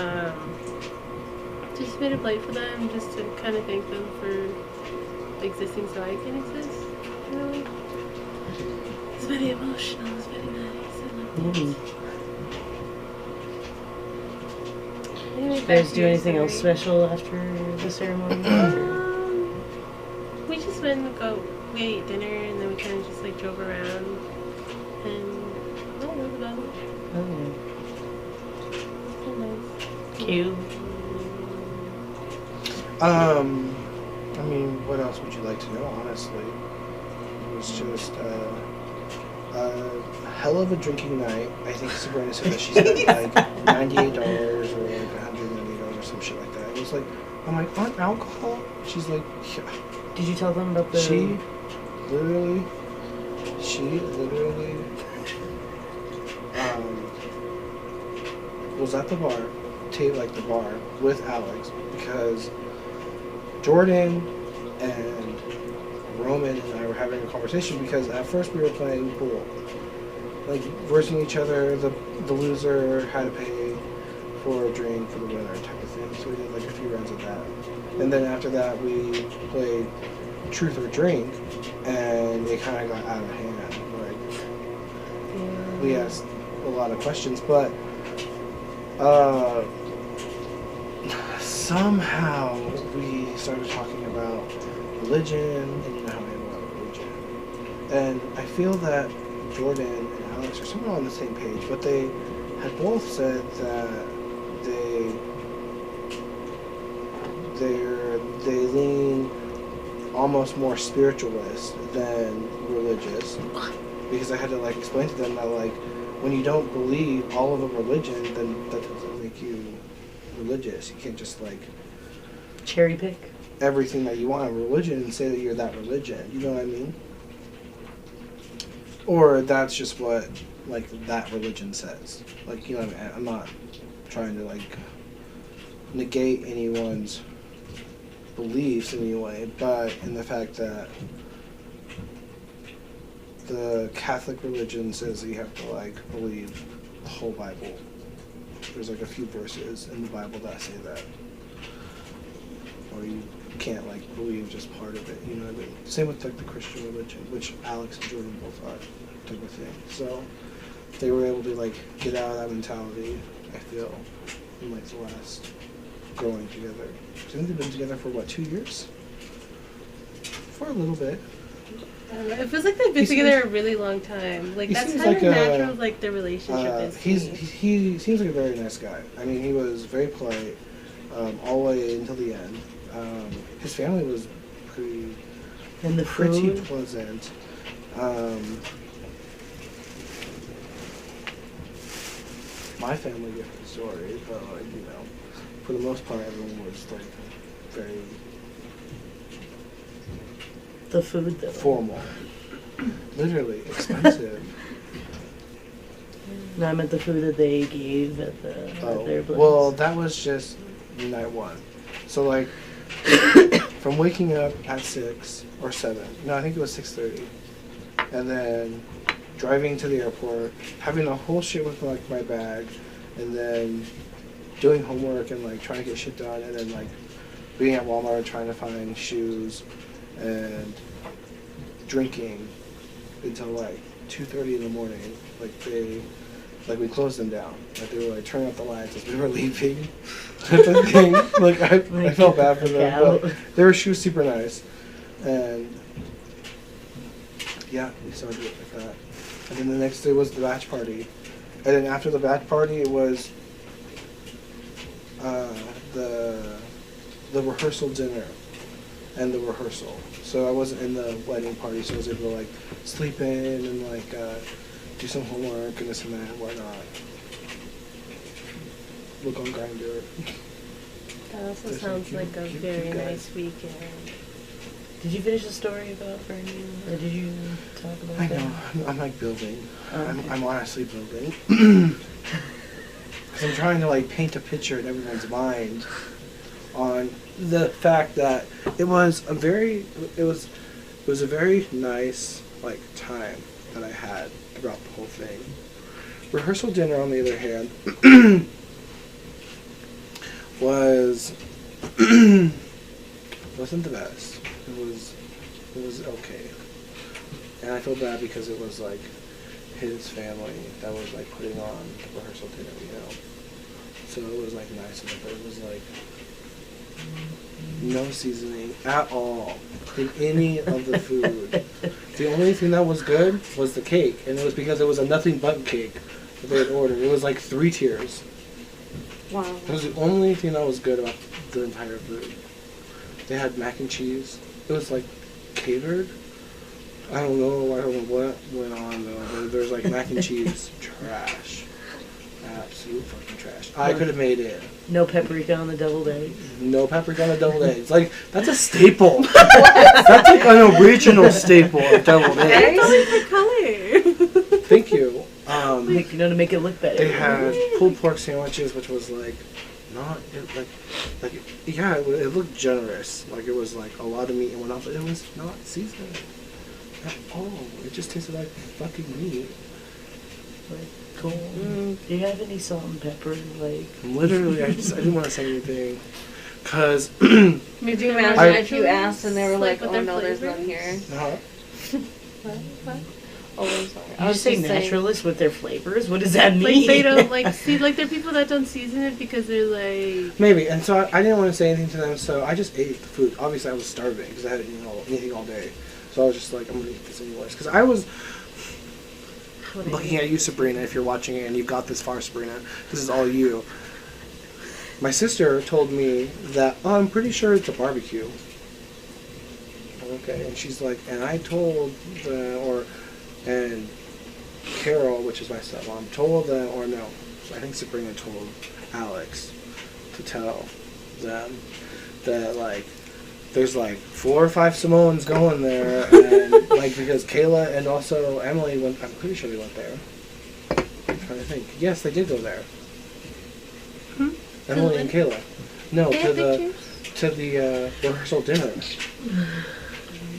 just made a plate for them just to kind of thank them for existing so I can exist. You know, it's very emotional. It's very nice. I love it. Anyway, You back guys to do your anything else story. special after the ceremony? We just went and we ate dinner and then we kind of just like drove around and that was about it. Oh, So nice. cute. I mean, what else would you like to know, honestly? It was just a hell of a drinking night. I think Sabrina said that she spent like $98 or like $198 or some shit like that. It was like, I'm like, on alcohol? She's like, yeah. Did you tell them about the... She literally was at the bar, like the bar, with Alex, because Jordan and Roman and I were having a conversation, because at first we were playing pool. Like, versing each other, the loser had to pay for a drink for the winner type of thing. So we did like a few rounds of that. And then after that we played Truth or Drink, and it kind of got out of hand. Like, we asked a lot of questions, but somehow we started talking about religion, and you know how I am about religion. And I feel that Jordan and Alex are somewhat on the same page, but they had both said that they lean almost more spiritualist than religious, because I had to like explain to them that like when you don't believe all of a religion, then that doesn't make you religious. You can't just like Cherry pick? everything that you want in religion and say that you're that religion. You know what I mean? Or that's just what like that religion says. Like, you know what I mean? I'm not trying to like negate anyone's beliefs in any way, but in the fact that the Catholic religion says that you have to like believe the whole Bible. There's like a few verses in the Bible that say that. Or you can't like believe just part of it, you know what I mean? Same with like the Christian religion, which Alex and Jordan both are, type of thing. So they were able to like get out of that mentality, I feel, in like the last growing together. I think they've been together for what, 2 years? For a little bit. I don't know. It feels like they've been He together seems- a really long time. Like he that's seems kind like of a- natural, like their relationship is. to me. He seems like a very nice guy. I mean, he was very polite all the way until the end. His family was pretty And the pretty food? pleasant. My family different story, but like, you know, for the most part, everyone was like very The food, though. formal. Literally expensive. No, I meant the food that they gave at their place. Well, that was just night one. So like, from waking up at 6 or 7. No, I think it was 6:30, and then driving to the airport, having the whole shit with like my bag, and then doing homework and like trying to get shit done, and then like being at Walmart trying to find shoes, and drinking until like 2:30 in the morning. Like we closed them down. Like they were like turning off the lights as we were leaving. Like I felt bad for them, but their shoes super nice, and yeah, we started it like that. And then the next day was the batch party, and then after the batch party it was the rehearsal dinner and the rehearsal. So I wasn't in the wedding party, so I was able to like sleep in and like do some homework and this and that and whatnot. Look on Grindr. That also sounds like a very nice weekend. Did you finish the story about Bernie, or did you talk about I that? know. I'm like building. Oh, okay. I'm honestly building. Because I'm trying to like paint a picture in everyone's mind on the fact that it was a very nice like time that I had throughout the whole thing. Rehearsal dinner, on the other hand, wasn't the best. It was okay, and I feel bad because it was like his family that was like putting on the rehearsal dinner, you know. So it was like nice enough, but it was like no seasoning at all in any of the food. The only thing that was good was the cake, and it was because it was a nothing but cake that they had ordered. It was like 3 tiers. Wow. It was the only thing that was good about the entire food. They had mac and cheese. It was like catered. I don't know what went on though, but there's like mac and cheese. Trash. Absolute fucking trash. I could have made it. No paprika on the deviled eggs. No paprika on the deviled eggs. Like, that's a staple. That's like an original staple of deviled eggs. It's only for color. Thank you. To make it look better. They had pulled pork sandwiches, which was like, not, it looked generous. Like, it was like a lot of meat and whatnot, but it was not seasoned at all. It just tasted like fucking meat. Like, cool. Do you have any salt and pepper? Like, Literally, I didn't want to say anything. Because, Could you imagine I- if you asked and they were like, with oh their no, there's none flavors? here. What? Oh, I'm sorry. I was saying naturalists with their flavors. What does that mean? Like they don't like see like there are people that don't season it because they're like maybe, and so I didn't want to say anything to them, so I just ate the food. Obviously, I was starving because I hadn't eaten anything all day. So I was just like, I'm going to eat this anyways. Because I was looking at you, Sabrina, if you're watching it and you've got this far, Sabrina. This is all you. My sister told me that, I'm pretty sure it's a barbecue. Okay, and she's like, and I told and Carol, which is my stepmom, told them, or no, I think Sabrina told Alex to tell them that, like, there's like 4 or 5 Samoans going there, and like because Kayla and also Emily went. I'm pretty sure they went there. I'm trying to think. Yes, they did go there. Emily and Kayla. No, to the rehearsal dinner.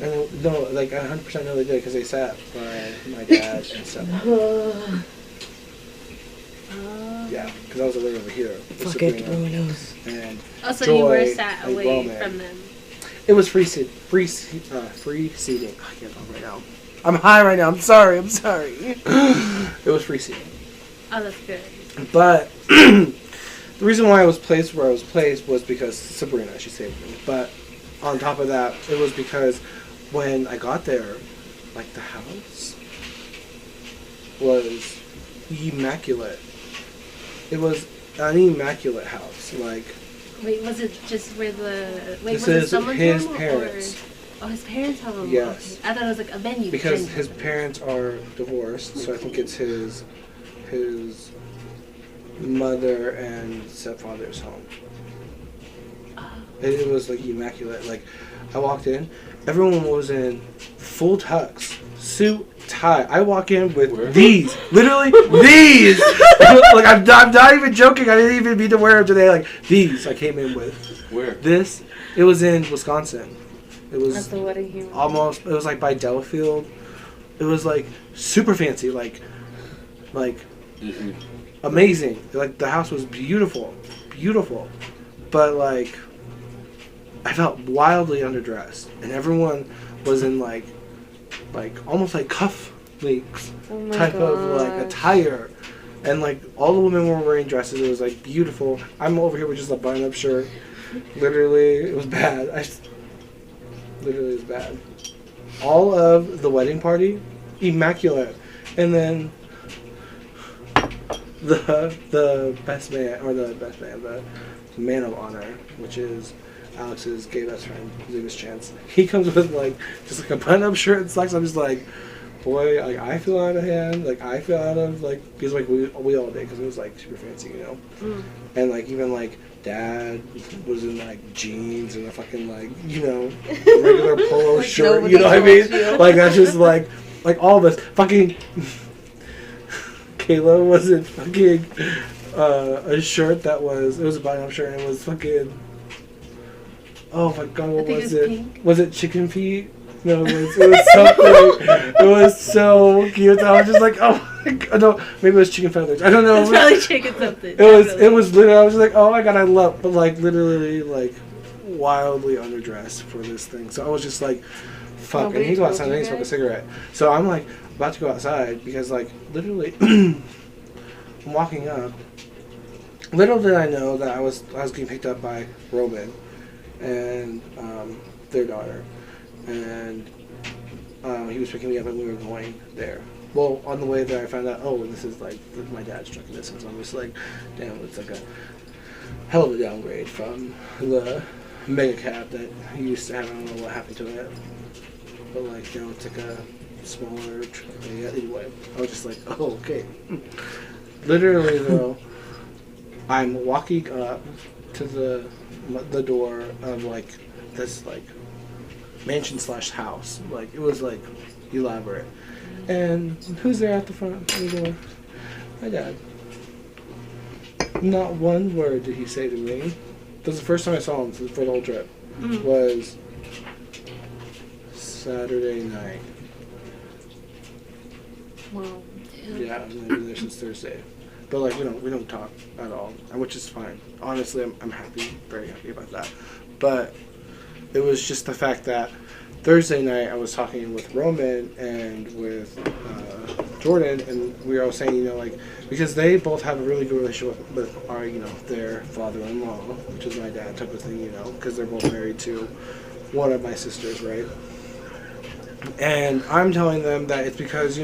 And no, like 100% know they did because they sat by my dad and stuff. Yeah, because I was over here. with Fuck it, Sabrina no one knows. And also Joy you were sat and away Roman. from them. It was free seating. I can't talk right now. I'm high right now. I'm sorry. It was free seating. Oh, that's good. But the reason why I was placed where I was placed was because Sabrina, she saved me. But on top of that, it was because when I got there, like the house was immaculate. It was an immaculate house. Like, Wait, was it just where This was it is someone's his home parents. Oh, his parents' home. Yes. Okay. I thought it was like a venue. because venue. his parents are divorced, so I think it's his mother and stepfather's home. It was like immaculate. Like, I walked in, everyone was in full tux, suit tie. I walk in with Where? these. Literally, these! Like, I'm not even joking. I didn't even mean to wear them today. Like, these I came in with. Where? This, it was in Wisconsin. It At was the wedding he went. almost, it was like by Delafield. It was like super fancy, like Mm-mm. amazing. Like the house was beautiful, beautiful, but like I felt wildly underdressed, and everyone was in like almost like cufflinks Oh my type of like gosh. attire, and like all the women were wearing dresses. It was like beautiful. I'm over here with just a button-up shirt. Literally, it was bad. Literally, it was bad. All of the wedding party, immaculate, and then the man of honor, which is Alex's gay best friend, his name is Chance. He comes with like just like a button-up shirt and slacks. I'm just like, boy, like I feel out of hand. Like I feel out of like because like we all did because it was like super fancy, you know. Mm. And like even like Dad was in like jeans and a fucking like regular polo Like shirt. nobody You know what I mean? told you. Like that's just like all of us fucking. Kayla was in fucking a shirt that was a button-up shirt and it was fucking. Oh my god, what think was it was it? pink. Was it chicken feet? No, it was something. It was so cute. I was just like, oh my god, no, maybe it was chicken feathers. I don't know. It's probably chicken something. It was literally. I was like, oh my god, I love, but like literally like wildly underdressed for this thing. So I was just like, fuck. Nobody I need to go told outside. you I need to smoke a guys? cigarette. So I'm like about to go outside because like literally, I'm walking up. Little did I know that I was getting picked up by Roman and their daughter, and he was picking me up and we were going there. Well, on the way there I found out, oh, this is my dad's truck in this, and so I'm just like, damn, it's like a hell of a downgrade from the mega cab that he used to have. I don't know what happened to it, but like it's like a smaller truck. Yeah, anyway, I was just like, oh, okay. Literally though, I'm walking up to the door of like this like mansion / house. Like it was like elaborate. And who's there at the front of the door? My dad. Not one word did he say to me. That was the first time I saw him for the whole trip. Mm. Was Saturday night. Wow. Yeah, I've been there since Thursday. But like we don't talk at all, which is fine. Honestly, I'm happy, very happy about that. But it was just the fact that Thursday night I was talking with Roman and with Jordan, and we were all saying, because they both have a really good relationship with our, their father-in-law, which is my dad, type of thing, because they're both married to one of my sisters, right? And I'm telling them that it's because,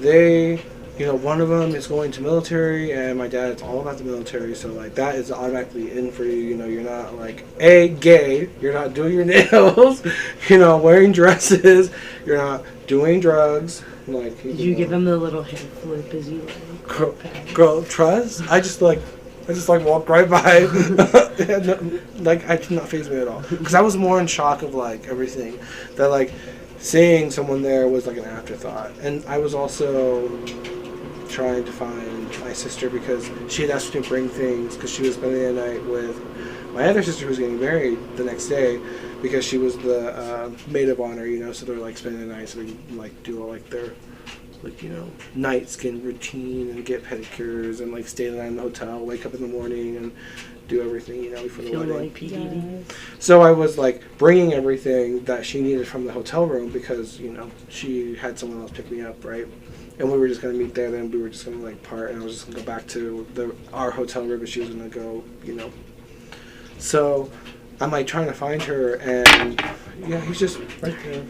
they, one of them is going to military, and my dad is all about the military, so, like, that is automatically in for you, you're not, like, gay, you're not doing your nails, wearing dresses, you're not doing drugs, like... Did you give him the little hair flip as you Girl, trust? I just walked right by. Like, I did not faze me at all. Because I was more in shock of, like, everything. That, like, seeing someone there was, like, an afterthought. And I was also trying to find my sister because she had asked me to bring things because she was spending the night with my other sister who was getting married the next day because she was the maid of honor, so they're, like, spending the night so they can, like, do all, like, their... like, night skin routine and get pedicures and, like, stay the night in the hotel, wake up in the morning and do everything, before the feel wedding. like PDD? So I was, like, bringing everything that she needed from the hotel room because, she had someone else pick me up, right? And we were just going to meet there, then we were just going to, like, part, and I was just going to go back to our hotel room, and she was going to go, So I'm, like, trying to find her, and, yeah, he's just right there,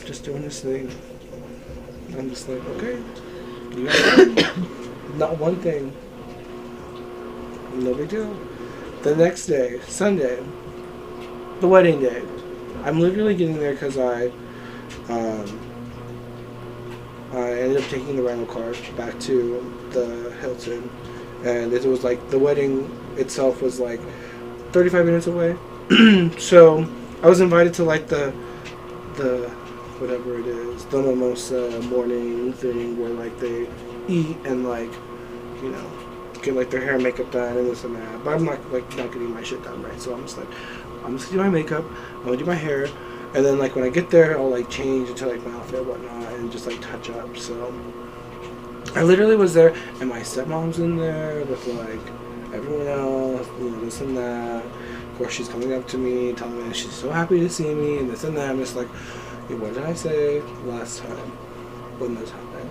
just doing this thing. I'm just like, okay, you got it. Not one thing. No big deal. The next day, Sunday, the wedding day, I'm literally getting there because I ended up taking the rental car back to the Hilton, and it was like the wedding itself was like 35 minutes away. So I was invited to like the whatever it is, the mimosa morning thing where like they eat and like, you know, get like their hair and makeup done and this and that. But I'm not getting my shit done, right? So I'm just like, I'm just gonna do my makeup, I'm gonna do my hair, and then like when I get there, I'll like change into like my outfit and whatnot and just like touch up. So I literally was there, and my stepmom's in there with like everyone else, you know, this and that. Of course, she's coming up to me, telling me that she's so happy to see me and this and that. I'm just like, hey, what did I say last time when this happened?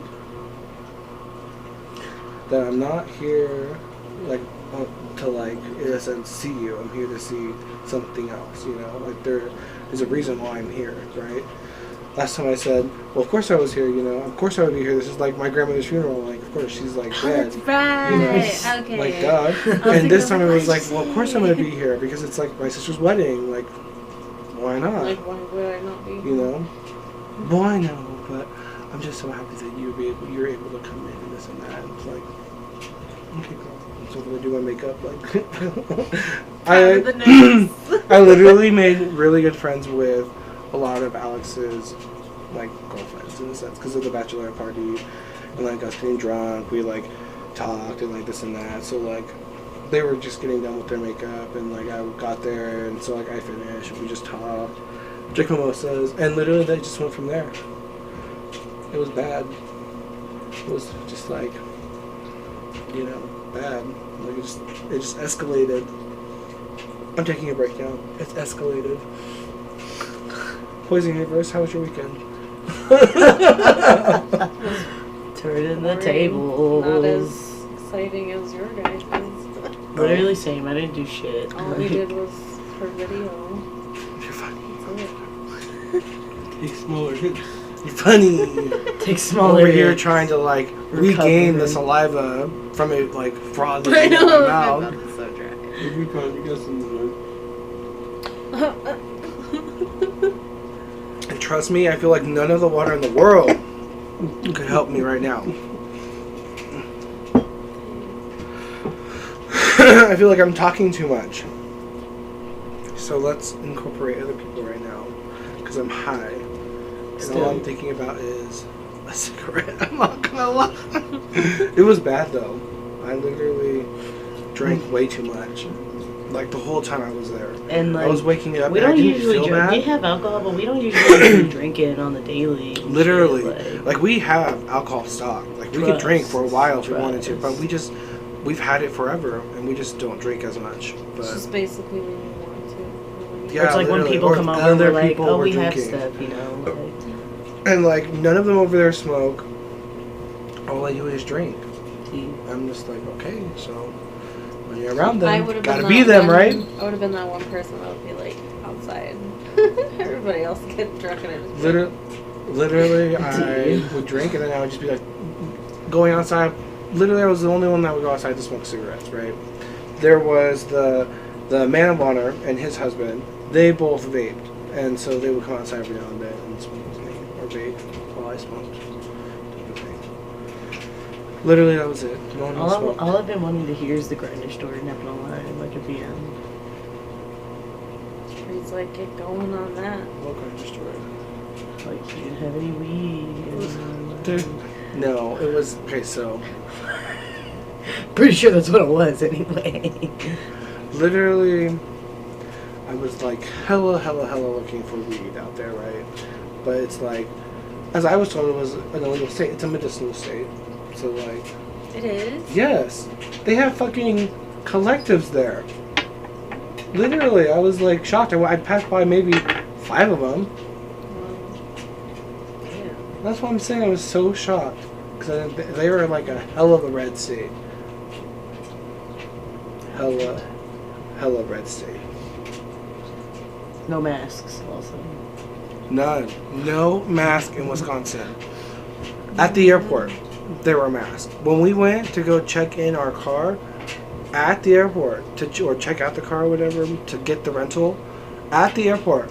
That I'm not here like to like in a sense see you. I'm here to see something else, you know. Like there is a reason why I'm here, right? Last time I said, well, of course I was here, you know. Of course I would be here. This is like my grandmother's funeral. Like, of course she's like dead. That's right. You know, Okay. like God. And this time it was like, well, of course I'm gonna be here because it's like my sister's wedding. Like, why not? Like, why would I not be? You know. Well, I know, but I'm just so happy that you're able to come in and this and that. And it's like, okay, cool. So I'm gonna do my makeup. Like, I literally made really good friends with a lot of Alex's like girlfriends in a sense because of the bachelorette party, and like us getting drunk, we like talked and like this and that. So like they were just getting done with their makeup, and like I got there, and so like I finished, and we just talked, drank mimosas, and literally they just went from there. It was bad. It was just like, you know, bad. Like it just escalated. I'm taking a break now. It's escalated. Poison Universe, how was your weekend? Turning the table. Not as exciting as your guys'. Literally same. I didn't do shit. All we did was her video. You're funny. That's Take smaller hits. You're funny. Take smaller. Over here hits. trying to like regain the saliva from it like frothy I in know. my My mouth. mouth is so dry. If you can't, you got some. And trust me, I feel like none of the water in the world could help me right now. I feel like I'm talking too much. So let's incorporate other people right now, because I'm high. And all I'm thinking about is a cigarette. I'm not gonna lie. It was bad though. I literally drank way too much. Like the whole time I was there. And like I was waking up we and I don't didn't usually feel drink. bad. We have alcohol, but we don't usually drink it on the daily. Literally. Shit, Like we have alcohol stock. Like we could drink for a while if we wanted to, but we've had it forever and we just don't drink as much. But It's just basically when you want to. yeah, Or it's like when literally. people Or come over, other we're like, people oh, were we have drinking. stuff, you know. Like, And like none of them over there smoke. All I do is drink. tea. I'm just like, okay, so when you're around I them, would have gotta been be that them, one, right? I would have been that one person that would be like outside. Everybody else get drunk and I just Literally, I would drink and then I would just be like going outside. Literally, I was the only one that would go outside to smoke cigarettes, right? There was the man of honor and his husband. They both vaped, and so they would come outside every now and then and smoke with me or vape while I smoked. Literally, that was it. No one else smoked. All I've been wanting to hear is the grinder story, not gonna lie, like at the end. He's like, get going on that. What kind of story? Like, you didn't have any weed. Dude, no, it was okay. So Pretty sure that's what it was anyway. literally, I was like hella looking for weed out there, right? But it's like, as I was told, it was an illegal state. It's a medicinal state. So like, It is? yes, they have fucking collectives there. Literally, I was like shocked. I passed by maybe 5 of them. Yeah. That's what I'm saying. I was so shocked because they were like a hell of a red state. Hella red state. No masks, also. None. No mask in Wisconsin. At the airport, there were masks. When we went to go check in our car at the airport, or check out the car or whatever, to get the rental, at the airport,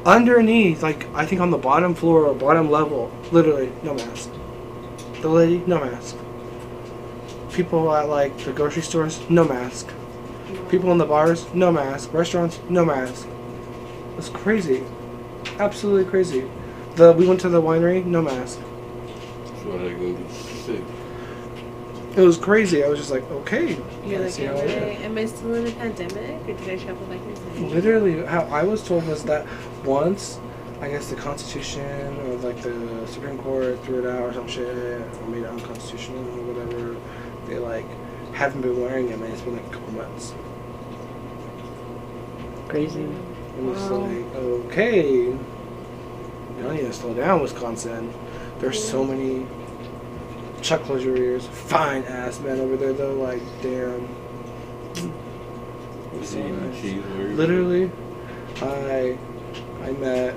underneath, like I think on the bottom floor or bottom level, literally no mask. The lady, no mask. People at like the grocery stores, no mask. People in the bars, no mask. Restaurants, no mask. It's crazy. Absolutely crazy. We went to the winery, no mask. So I go get sick. It was crazy. I was just like, okay. You're like, see how it is. am I still in a pandemic, or did I travel back in time? Literally, how I was told was that once, I guess the Constitution or like the Supreme Court threw it out or some shit, or made it unconstitutional or whatever, they like haven't been wearing them, and it's been like a couple months. Crazy. It was Wow. like, okay, y'all need to slow down, Wisconsin. There's so many Chuck closure ears, fine ass men over there though. Like, damn. It was so nice. Cheese burger. Literally, I met,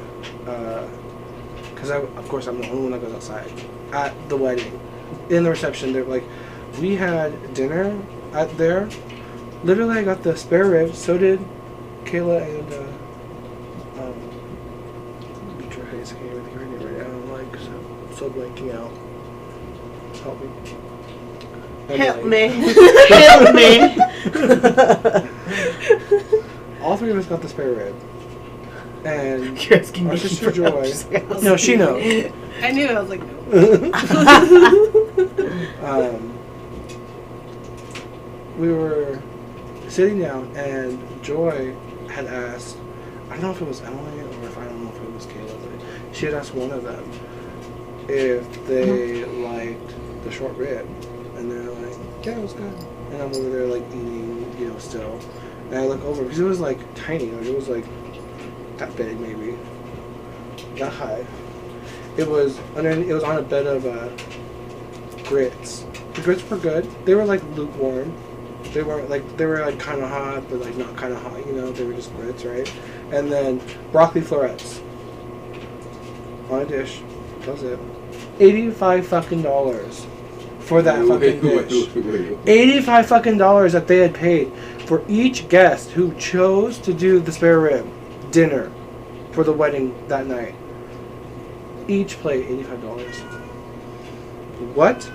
because of course I'm the only one that goes outside at the wedding. In the reception, they're like, we had dinner at there. Literally, I got the spare ribs. So did Kayla and Beatrice. I can't even think of her name right now. I'm like so blanking out. Help me. Help Anyway. me. Help me. All three of us got the spare rib. And You're asking our me sister for Joy. help. No, she knows. I knew. I was like, no. We were sitting down, and Joy had asked, I don't know if it was Emily or if I don't know if it was Kayla, but she had asked one of them if they liked the short rib. And they're like, yeah, it was good. And I'm over there, like, eating, still. And I look over, because it was, like, tiny. Like, it was, like, that big, maybe. That high. It was on a bed of grits. The grits were good. They were, like, lukewarm. They were like kind of hot, but like not kind of hot, they were just grits, right? And then broccoli florets on a dish. That was it. $85 fucking for that fucking dish. $85 fucking that they had paid for each guest who chose to do the spare rib dinner for the wedding that night. Each plate, $85. What?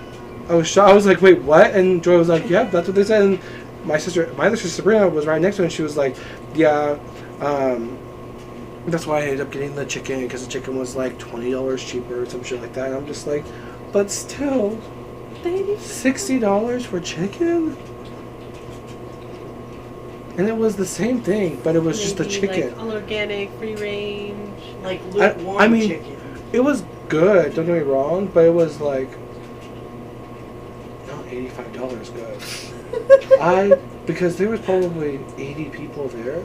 I was shocked. I was like, wait, what? And Joy was like, yep, that's what they said. And my other sister Sabrina was right next to her, and she was like, yeah, that's why I ended up getting the chicken, because the chicken was like $20 cheaper or some shit like that. And I'm just like, but still, $60 for chicken? And it was the same thing, but it was just the chicken. Like all organic, free range. Like lukewarm I mean, chicken. It was good, don't get me wrong, but it was like, not $85 good. Because there was probably 80 people there.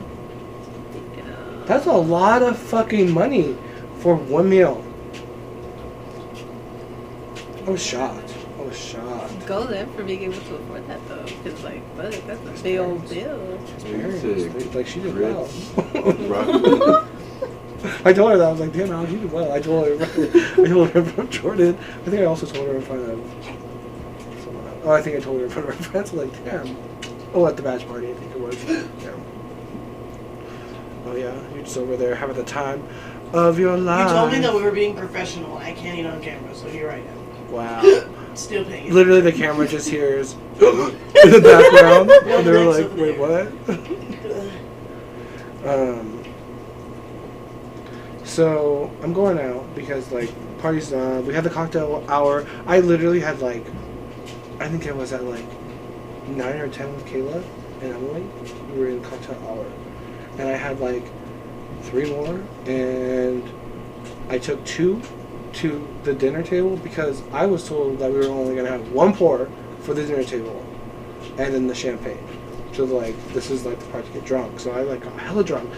Yeah. That's a lot of fucking money for one meal. I was shocked. Go there for being able to afford that though, because like, fuck, that's a big old bill. Like, she did well. Broccoli. I told her that. I was like, damn, Alex, you did well. I told her in front of Jordan. I think I also told her in front of someone else. Oh, I think I told her in front of her friends. Like, damn. Oh, at the batch party, I think it was. Damn. Oh, yeah. You're just over there having the time of your life. You told me that we were being professional, and I can't eat on camera, so here I am. Wow. Still paying. Literally, the camera just hears in the background. And they're like, wait, what? So I'm going out because like party's done. We had the cocktail hour. I literally had like, I think I was at like 9 or 10 with Kayla and Emily. We were in the cocktail hour, and I had like 3 more, and I took 2 to the dinner table because I was told that we were only gonna have 1 pour for the dinner table, and then the champagne. So like this is like the part to get drunk. So I like got hella drunk.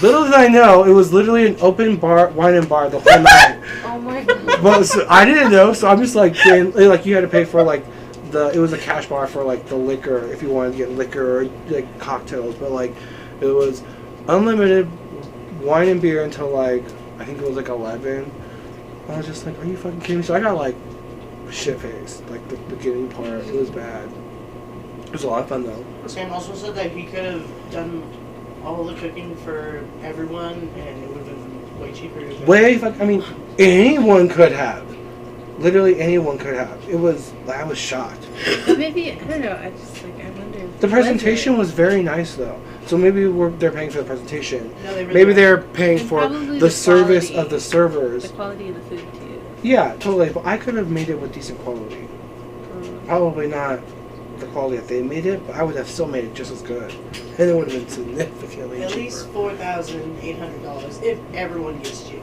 Little did I know, it was literally an open bar, wine and bar the whole night. Oh my god. But so I didn't know, so I'm just like, like you had to pay for like it was a cash bar for like the liquor if you wanted to get liquor or like cocktails. But like it was unlimited wine and beer until like I think it was like 11. I was just like, are you fucking kidding me? So I got like shit faced, like the beginning part. It was bad. It was a lot of fun though. Sam also said that he could have done all the cooking for everyone, and it would have been way cheaper. I mean, anyone could have. Literally anyone could have. I was shocked. But maybe, I don't know, I wonder. The presentation was very nice though. So maybe they're paying for the presentation. No, they really Maybe are. they're paying And for probably the the service quality. of the servers. The quality of the food too. Yeah, totally. But I could have made it with decent quality. Probably not the quality that they made it, but I would have still made it just as good. And it would have been significantly At cheaper. least $4,800 if everyone gets chicken.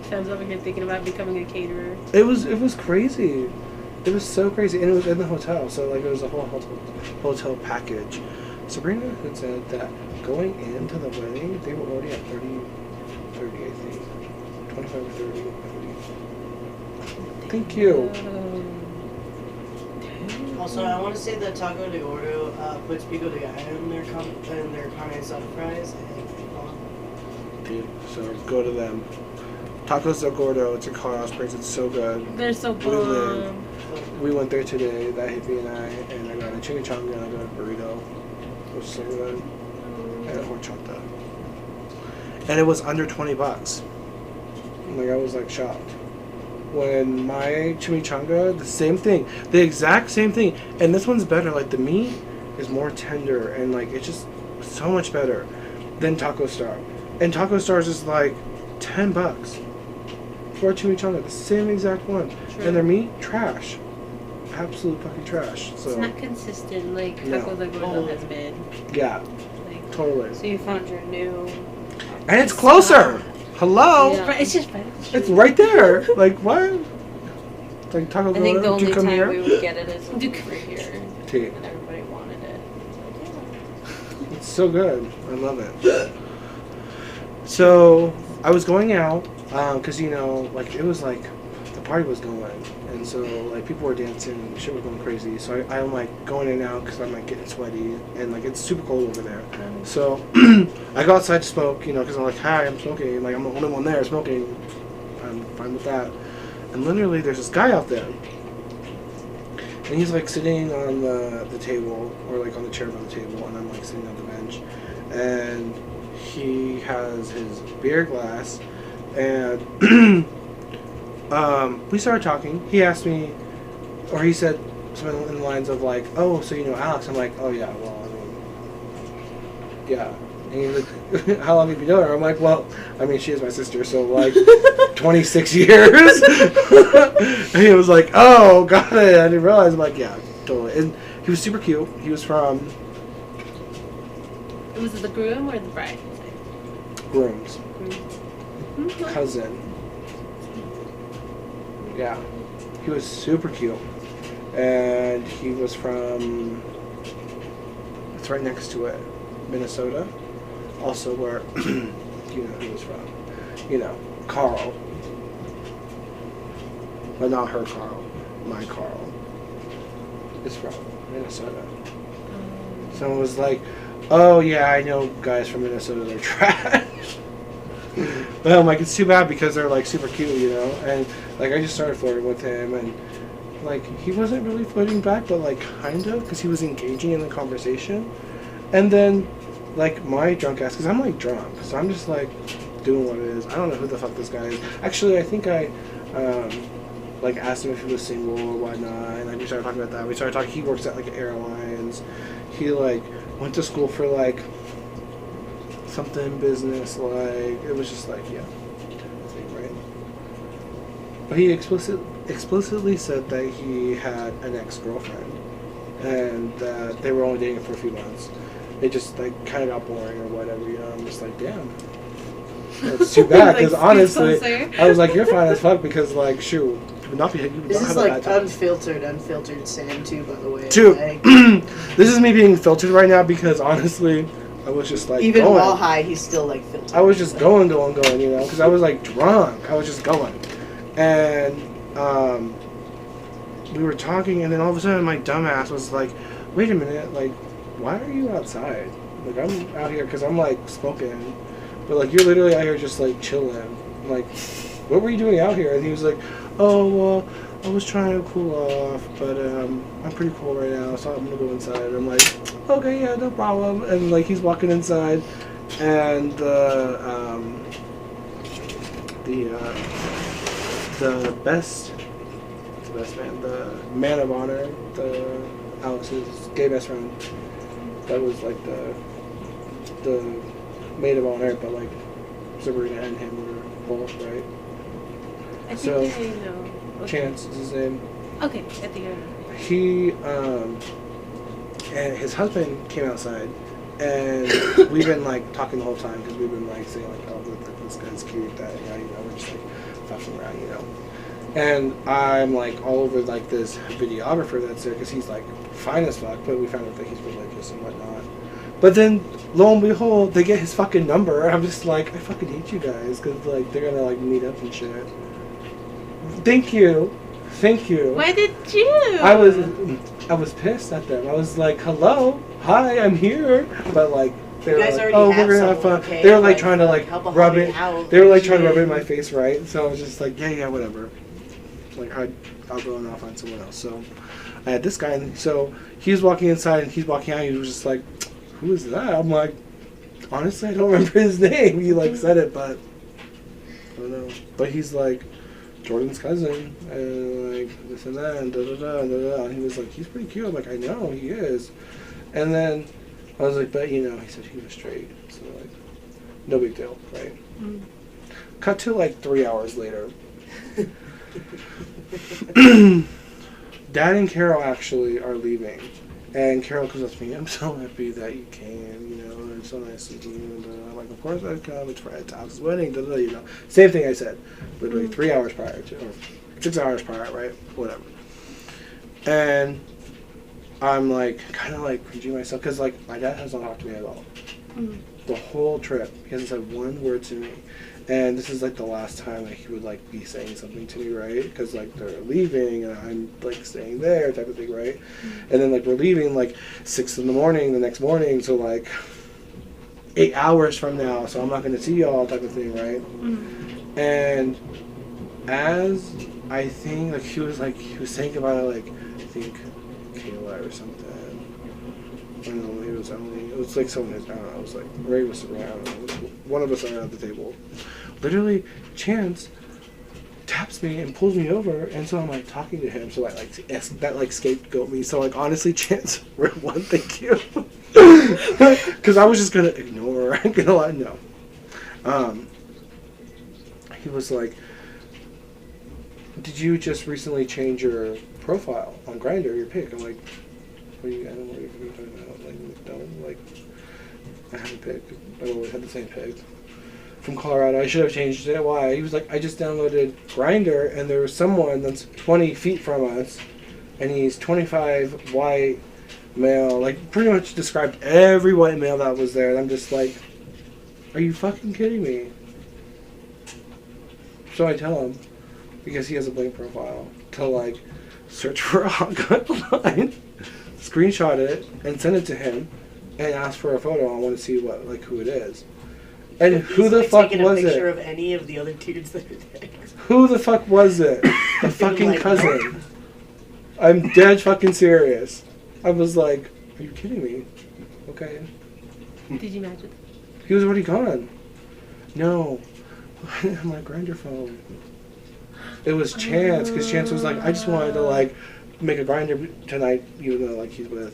Sounds over here thinking about becoming a caterer. It was crazy. It was so crazy, and it was in the hotel, so like it was a whole hotel package. Sabrina had said that going into the wedding, they were already at 30 I think, 25 or 30. Thank you. Also, I want to say that Taco de Gordo puts pico de gallo in their carne asada fries. Dude, so go to them. Tacos del Gordo, it's in Colorado Springs. It's so good. They're so bomb. We went there today, that hippie and I got a chimichanga and I got a burrito. It was so good. And a horchata. And it was under $20. Like, I was like shocked. When my chimichanga, the same thing, the exact same thing, and this one's better. Like, the meat is more tender and like it's just so much better than Taco Star. And Taco Star's is like $10 for a chimichanga, the same exact one. True. And their meat, trash, absolute fucking trash. So It's not consistent like No. Taco del Gordo has been. yeah, Like, totally. So you found your new. And it's closer. Hello, Yeah. It's just better. it's right there. Like what? Like Taco I think the Gordo, do only you come time here? we would get it is when we were here, Tea. and everybody wanted it. It's so good. I love it. So I was going out because like it was like the party was going, and so like people were dancing, shit was going crazy. So I'm like going in and out because I'm like getting sweaty, and like it's super cold over there. So I go outside to smoke, because I'm like, hi, I'm smoking, and like I'm the only one there smoking. I'm fine with that. And literally, there's this guy out there, and he's like sitting on the table, or like on the chair by the table, and I'm like sitting on the bench, and he has his beer glass, and we started talking. He asked me, or he said something in the lines of like, oh, so you know Alex? I'm like, oh yeah, well, I mean, yeah. And he's like, how long have you known her? I'm like, well, I mean, she is my sister, so like 26 years. And he was like, oh, got it. I didn't realize. I'm like, yeah, totally. And he was super cute. He was from Was it the groom or the bride? Groom's Groom. cousin. Yeah, he was super cute, and he was from. It's right next to it, Minnesota. Also, where he was from. Carl, but not her Carl. My Carl is from Minnesota. Someone was like, "Oh yeah, I know guys from Minnesota. They're trash." But I'm like, it's too bad because they're like super cute, and like I just started flirting with him, and like he wasn't really flirting back, but like kind of, because he was engaging in the conversation. And then like my drunk ass, because I'm like drunk, so I'm just like doing what it is. I don't know who the fuck this guy is. Actually, I think I like asked him if he was single or whatnot, and like we started talking about that. We started talking. He works at like airlines. He like went to school for like something business, like it was just like, yeah, thing, right? But he explicitly said that he had an ex-girlfriend and that they were only dating for a few months. It just like kind of got boring or whatever, I'm just like, damn, that's too bad, because Like, honestly closer. I was like, you're fine as fuck, because like shoot, you would not This have is a like bad time. unfiltered Sam too, by the way. Dude, Like, this is me being filtered right now because honestly I was just like even going. while high, he's still like filtered. I was just going, because I was like drunk. I was just going. And we were talking, and then all of a sudden my dumbass was like, wait a minute, like, why are you outside? Like, I'm out here because I'm like smoking, but like you're literally out here just like chilling. I'm like, what were you doing out here? And he was like, oh, well, I was trying to cool off, but I'm pretty cool right now, so I'm gonna go inside. And I'm like, okay, yeah, no problem. And like he's walking inside, and the man of honor, the Alex's gay best friend. That was like the maid of honor, but like Sabrina and him were both, right? I think So, I know. Okay. Chance is his name. Okay, I think I know. He and his husband came outside, and we've been like talking the whole time because we've been like saying like, oh, look, this guy's cute, that, you know, we're just like fucking around, you know. And I'm like all over like this videographer that's there because he's like fine as fuck, but we found out that he's religious and whatnot. But then lo and behold, they get his fucking number, and I'm just like, I fucking hate you guys because like they're gonna like meet up and shit. Thank you. Why did you? I was pissed at them. I was like, hello, hi, I'm here, but like they were guys like, already oh, have we're gonna have someone, fun. okay? They were like Like, trying to like help a rub homie it. out. They were like trying to rub it in my face, right? So I was just like, yeah, whatever. Like I'll go and I'll find someone else. So I had this guy, and so he's walking inside and he's walking out. And he was just like, who is that? I'm like, honestly, I don't remember his name. He like said it, but I don't know. But he's like Jordan's cousin, and like this and that, and da da da and da da. And he was like, he's pretty cute. I'm like, I know he is. And then I was like, but you know, he said he was straight, so like, no big deal, right? Mm. Cut to like 3 hours later. Dad and Carol actually are leaving, and Carol comes up to me. I'm so happy that you came. You know, it's so nice to meet you. And I'm like, of course I'd come. It's for Alex's wedding. Da, da, da, you know, same thing I said, literally 3 hours prior to, or 6 hours prior, right? Whatever. And I'm like, kind of like cringing myself because like my dad has not talked to me at all. Mm. The whole trip, he hasn't said one word to me. And this is like the last time that he would like be saying something to me, right? Because like they're leaving and I'm like staying there, type of thing, right? Mm-hmm. And then like we're leaving like 6 in the morning the next morning, so like 8 hours from now, so I'm not going to see y'all, type of thing, right? Mm-hmm. And as I think like he was saying about it, like I think Kayla or something. I don't know, it was like someone I don't know, it was like Ray was around, one of us around the table. Literally, Chance taps me and pulls me over, and so I'm like talking to him, so that scapegoat me. So like honestly, Chance, one, thank you, because I was just gonna ignore. I'm gonna lie, no. He was like, "Did you just recently change your profile on Grindr, your pic?" I'm like, I don't know what you're talking about. Like, don't, like, I have a pic. I always had the same pic. From Colorado. I should have changed it. Why? He was like, I just downloaded Grindr, and there was someone that's 20 feet from us, and he's 25, white, male. Like, pretty much described every white male that was there. And I'm just like, are you fucking kidding me? So I tell him, because he has a blank profile, to, like, search for a hot online. Screenshot it and send it to him and ask for a photo. I want to see who it is. And who the fuck was a picture it? Of any of the other dudes that are there. Who the fuck was it? The fucking cousin. I'm dead fucking serious. I was like, are you kidding me? Okay. Did you match it? He was already gone. No. My Grindr phone. It was Chance, because Chance was like, I just wanted to like make a Grindr tonight, even though like he's with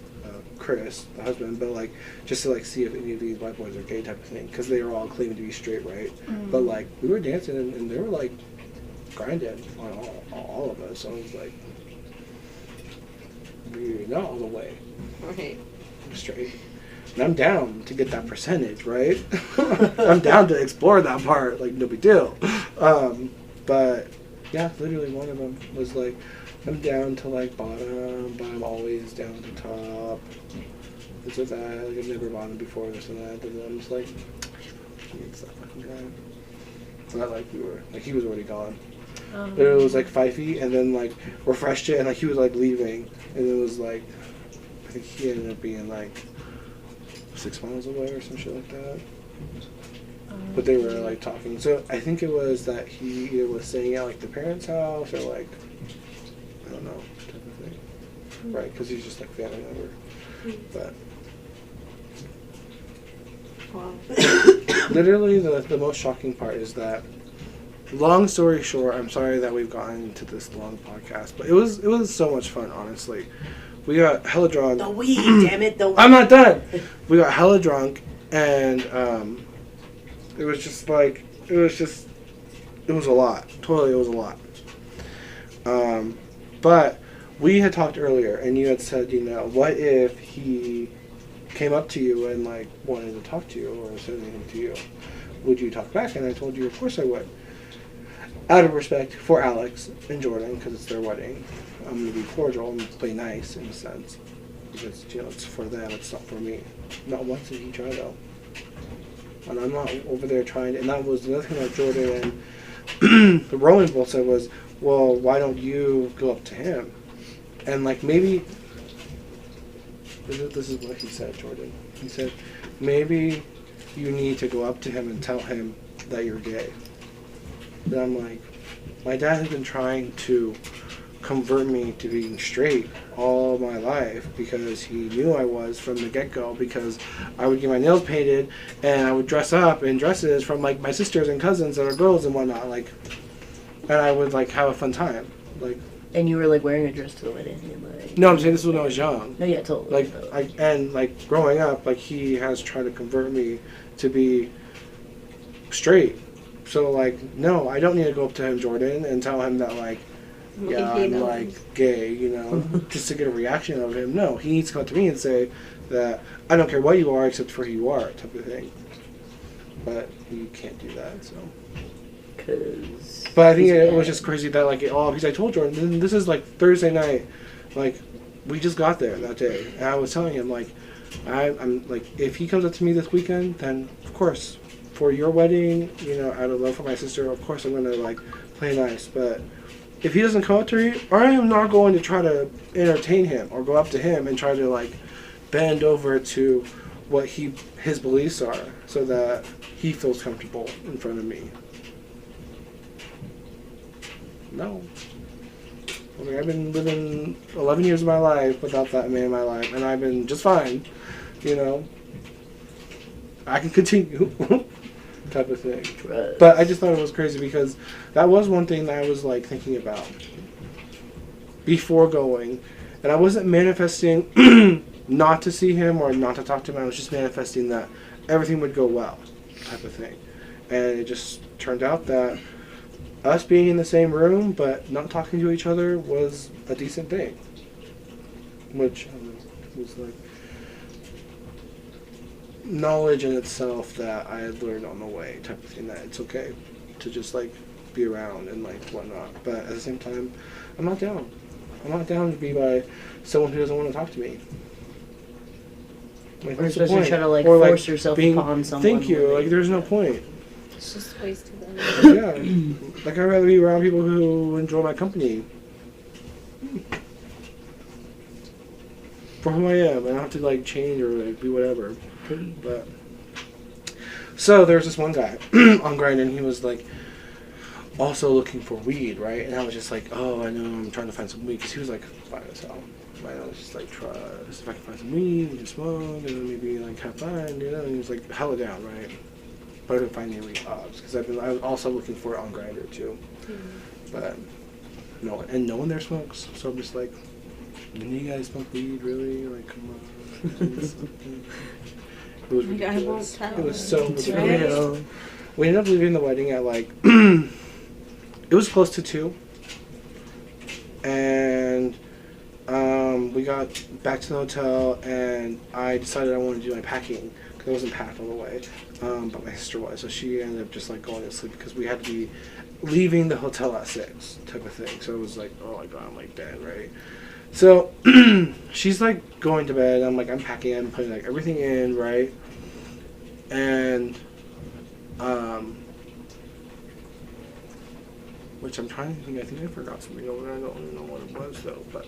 Chris, the husband, but like just to like see if any of these white boys are gay, type of thing, because they were all claiming to be straight, right? Mm. But like we were dancing and they were like grinding on all of us. So I was like, we're not all the way straight. And I'm down to get that percentage, right? I'm down to explore that part, like no big deal. But yeah, literally one of them was like, I'm down to like bottom, but I'm always down to top. This or that. Like I've never bottomed before, this and that. And then I'm just like, it's that fucking guy. It's not like we were, like he was already gone. But it was like 5 feet, and then like refreshed it, and like he was like leaving, and it was like, I think he ended up being like 6 miles away or some shit like that. But they were like talking. So I think it was that he either was staying at like the parents' house or like, I don't know, type of thing. Right, because he's just like family member. But Wow. literally the most shocking part is that, long story short, I'm sorry that we've gotten into this long podcast, but it was so much fun, honestly. we got hella drunk. The weed, damn it, the weed. I'm not done. We got hella drunk, and it was just like, it was a lot. Totally, it was a lot. But we had talked earlier, and you had said, you know, what if he came up to you and, like, wanted to talk to you or said anything to you? Would you talk back? And I told you, of course I would. Out of respect for Alex and Jordan, because it's their wedding, I'm going to be cordial and play nice in a sense. Because, you know, it's for them, it's not for me. Not once did he try, though. And I'm not over there trying to, and that was another thing that Jordan and the Rowan both said was, well, why don't you go up to him? And, like, maybe, this is what he said, Jordan. He said, maybe you need to go up to him and tell him that you're gay. And I'm like, my dad has been trying to convert me to being straight all my life because he knew I was from the get-go, because I would get my nails painted and I would dress up in dresses from, like, my sisters and cousins that are girls and whatnot, like, and I would, like, have a fun time, like. And you were, like, wearing a dress to the wedding? And, like, No, I'm saying this was when I was young. No, yeah, totally. Like, growing up, like, he has tried to convert me to be straight. So, like, no, I don't need to go up to him, Jordan, and tell him that, like, yeah, I'm, like, gay, you know, just to get a reaction of him. No, he needs to come up to me and say that I don't care what you are except for who you are, type of thing. But you can't do that, so. But I think it was just crazy that, like, because I told Jordan, this is, like, Thursday night, like, we just got there that day, and I was telling him, like, I'm like, if he comes up to me this weekend, then, of course, for your wedding, you know, out of love for my sister, of course I'm going to, like, play nice, but if he doesn't come up to me, I am not going to try to entertain him or go up to him and try to, like, bend over to what his beliefs are so that he feels comfortable in front of me. No. I mean, I've been living 11 years of my life without that man in my life, and I've been just fine, you know. I can continue, type of thing. Right. But I just thought it was crazy because that was one thing that I was, like, thinking about before going, and I wasn't manifesting not to see him or not to talk to him. I was just manifesting that everything would go well, type of thing. And it just turned out that us being in the same room but not talking to each other was a decent thing, which was, like, knowledge in itself that I had learned on the way, type of thing, that it's okay to just, like, be around and, like, whatnot. But at the same time, I'm not down. I'm not down to be by someone who doesn't want to talk to me. Like, Or what's the supposed to point? try to, like, Or, force yourself upon someone. Thank you. when Like, there's no point. It's just wasted energy. Yeah. Like, I'd rather be around people who enjoy my company. For who I am. I don't have to, like, change or, like, be whatever. But so there's this one guy on Grindr, and he was, like, also looking for weed, right? And I was just like, oh, I know, I'm trying to find some weed, because he was, like, fine as hell. Right? I was just like, trust, if I can find some weed, we can smoke, and then maybe, like, have fun, you know? And he was, like, hella down, right? But I didn't find any weed obs, because I was also looking for it on Grindr too. But no, and no one there smokes, so I'm just like, when you guys smoke weed, really? Like, come on. It was Like, I won't ridiculous. tell. It was so It's ridiculous. We ended up leaving the wedding at, like, it was close to 2. And we got back to the hotel, and I decided I wanted to do my packing, because I wasn't packed all the way. But my sister was, so she ended up just, like, going to sleep, because we had to be leaving the hotel at 6, type of thing. So it was like, oh my god, I'm, like, dead, right? So she's, like, going to bed. I'm, like, I'm packing, I'm putting, like, everything in, right? And which I'm trying to think, I think I forgot something over there. I don't even know what it was, though. But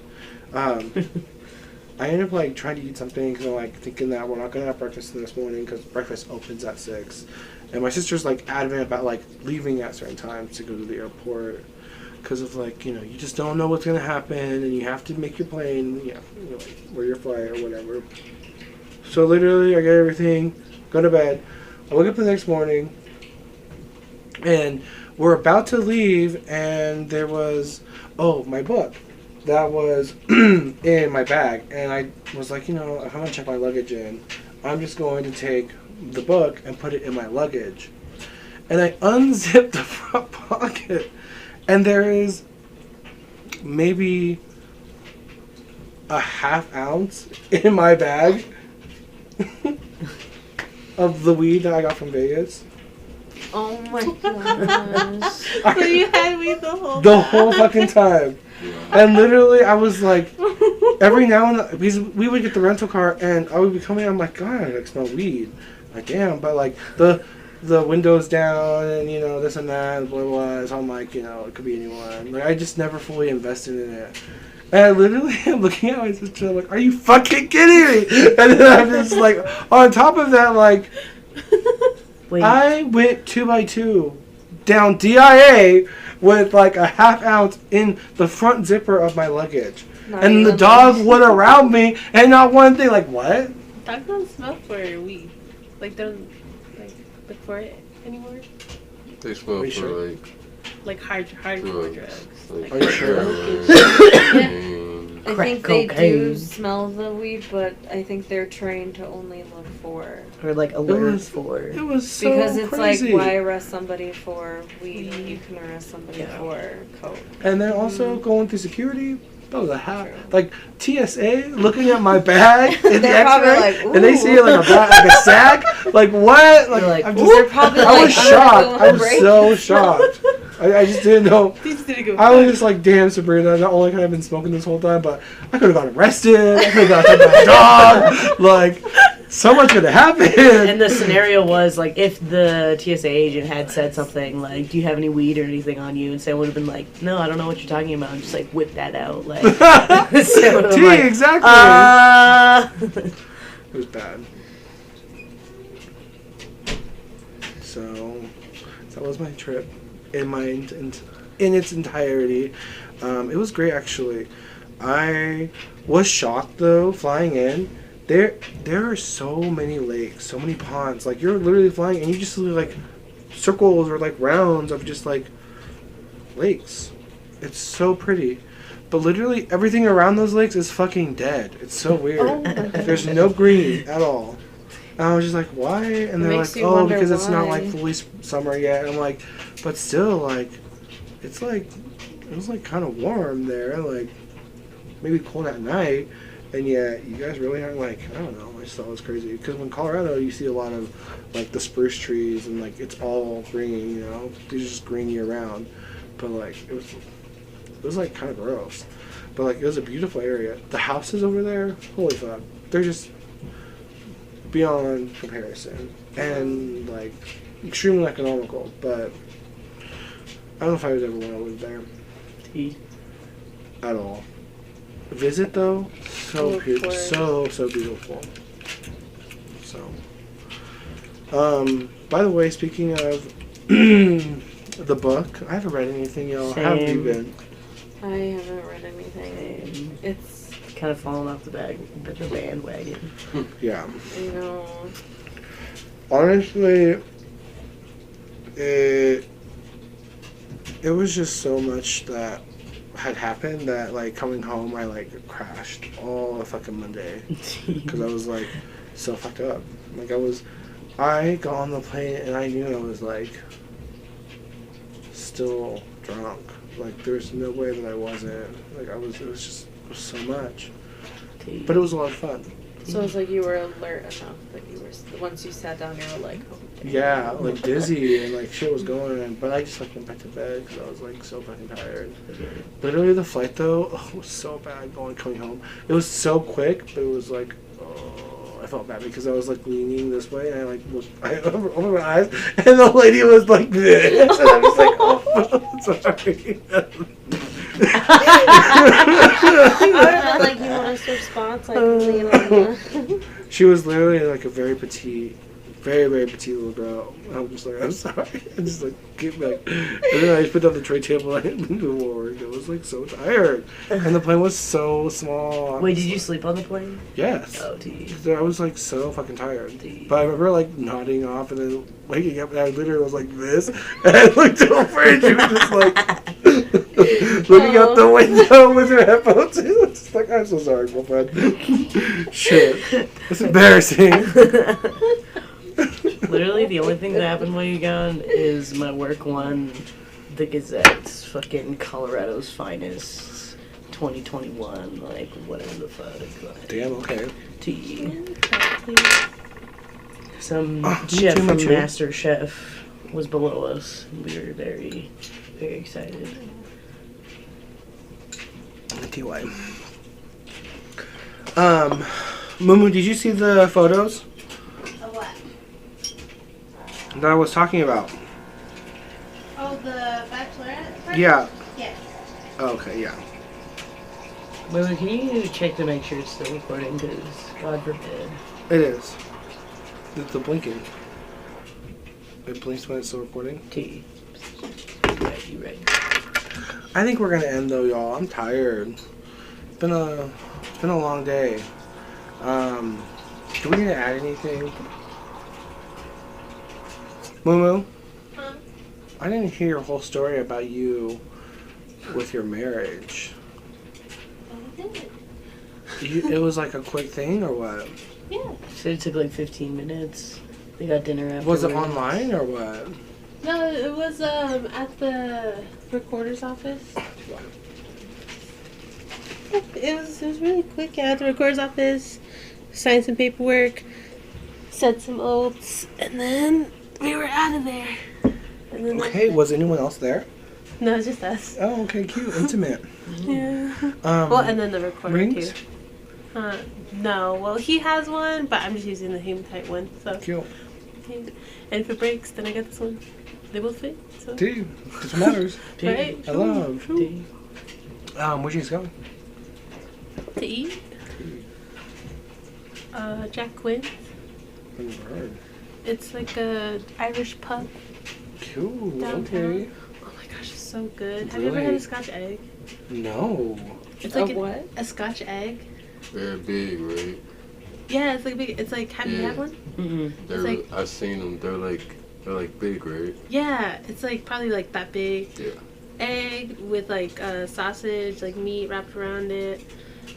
I ended up, like, trying to eat something, because I'm, like, thinking that we're not going to have breakfast this morning, because breakfast opens at 6. And my sister's, like, adamant about, like, leaving at certain times to go to the airport, because of, like, you know, you just don't know what's going to happen, and you have to make your plane, you know, like, or your flight or whatever. So literally, I get everything, go to bed. I wake up the next morning, and we're about to leave, and there was, oh, my book. that was in my bag, and I was like, if I'm gonna check my luggage in, I'm just going to take the book and put it in my luggage. And I unzipped the front pocket, and there is maybe a half ounce in my bag of the weed that I got from Vegas. Oh my gosh. So you had weed the whole The whole fucking time. And literally, I was like, every now and then, because we would get the rental car, and I would be coming, I'm like, God, I like, smell weed. Like, damn, but like, the windows down, and this and that, and blah, blah, blah. So I'm like, it could be anyone. Like, I just never fully invested in it. And I literally am looking at my sister, like, are you fucking kidding me? And then I'm just like, on top of that, like, Wait. I went 2x2 down DIA with like a half ounce in the front zipper of my luggage. Not And the even dog went around me, and not one thing, like, what? Dogs don't smell for weed. Like, don't look for it anymore. They smell Are you for sure? Like hardcore drugs. Like Are you sure? I Crack think they do cocaine. smell the weed, but I think they're trained to only look for. Or like alert was- for. It was so Because it's crazy. like, why arrest somebody for weed when you can arrest somebody Yeah. for coke? And then also going through security, that was a half. Like, TSA looking at my bag in the They're probably X-ray, like, and they see like a bag, like a sack. Like, what? Like, They're like, I'm They're just, probably I was like, I'm gonna shocked. go I on was break. so shocked. I just didn't know. They just didn't go. I was just like, damn, Sabrina, not only could I have been smoking this whole time, but I could have got arrested. I could have got hit by a dog. Like, so much could have happened. And the scenario was like if the TSA agent had said something like, "Do you have any weed or anything on you?" and Sam would have been like, "No, I don't know what you're talking about," and just like whip that out. Like, Sam would have been like, Exactly. It was bad. So that was my trip in its entirety. It was great, actually. I was shocked though flying in. There are so many lakes, so many ponds. Like, you're literally flying and you just see like circles or like rounds of just like lakes. It's so pretty. But literally everything around those lakes is fucking dead. It's so weird. Oh my God. There's no green at all. And I was just like, why? And they're Makes like, you oh, wonder because it's not why. like fully summer yet. And I'm like, but still, like, it's like, it was like kind of warm there. Like, maybe cold at night. And yet, you guys really aren't like, I don't know. I just thought it was crazy. Because in Colorado, you see a lot of like the spruce trees and like it's all green, These are just green year round. But like, it was like kind of gross. But like, it was a beautiful area. The houses over there, holy fuck. They're just beyond comparison. And like, extremely economical. But I don't know if I would ever want to live there. At all. Visit though, so Look beautiful, for it. so beautiful. So, by the way, speaking of the book, I haven't read anything, y'all. How have you Same. been? I haven't read anything. It's, kind of falling off the bandwagon. Yeah, honestly, it was just so much that had happened that like coming home I like crashed all the fucking Monday because I was like so fucked up. Like I got on the plane and I knew I was like still drunk. Like there's no way that I wasn't. Like it was so much. But it was a lot of fun. so it's like you were alert enough that you were, once you sat down, you were like, oh, Yeah, like dizzy and like shit was going, but I just like went back to bed because I was like so fucking tired. Literally the flight though, was so bad coming home. It was so quick, but it was like, oh, I felt bad because I was like leaning this way and I like I opened my eyes and the lady was like this and I was like, oh, sorry. I like, you want us to respond so I can lean on the... She was literally like a very petite little girl. I'm just like, I'm sorry. I just like get back, and then I just put down the tray table and I moved forward. I was like so tired, and the plane was so small. Wait, did you sleep on the plane? Yes. Oh, geez. 'Cause I was like so fucking tired. But I remember like nodding off and then waking up and I literally was like this, and I looked over and she was just like. looking out the window with her headphones. It's like, I'm so sorry, girlfriend. Shit. It's embarrassing. Literally, the only thing that happened while you gone is my work won the Gazette's fucking Colorado's Finest 2021, like whatever the fuck. Like, Damn, okay. tea. Some Me chef too, me from too. Master Chef was below us. We were very, very excited. TY. Mumu, did you see the photos Of what? that I was talking about? Oh, the bachelorette party? Yeah. Yes. Oh, okay, yeah. Wait, can you check to make sure it's still recording? Because God forbid. It is. It's the blinking. It blinks when it's still recording. T. You right. I think we're gonna end though, y'all. I'm tired. It's been a long day. Do we need to add anything? Mumu? Huh? I didn't hear your whole story about you with your marriage. Oh, did. It was like a quick thing or what? Yeah. So it took like 15 minutes. They got dinner afterwards. Was it online or what? No, it was at the recorder's office. It was really quick. Yeah, at the recorder's office, signed some paperwork, said some oaths, and then we were out of there. And then Okay, was anyone else there? no, it's just us. Oh, okay, cute, intimate. Yeah. Well, And then the recorder rings? too. No, well he has one, but I'm just using the hematite one. So, Cute. and if it breaks, then I got this one. They both fit. So, Dude, this matters. right? I love. T. Where'd you guys go? To eat. Jack Quinn. I've never heard. It's like a Irish pub. Cool. Downtown. Okay. Oh my gosh, it's so good. Have you ever had Really? a Scotch egg? No. It's like what? a Scotch egg. They're big, right? Yeah, it's like big. It's like, have you Yeah. had one? Mm-mm. They're, like- I've seen them. They're like big, right? Yeah, it's like probably like that big. Yeah. Egg with like sausage, like meat wrapped around it,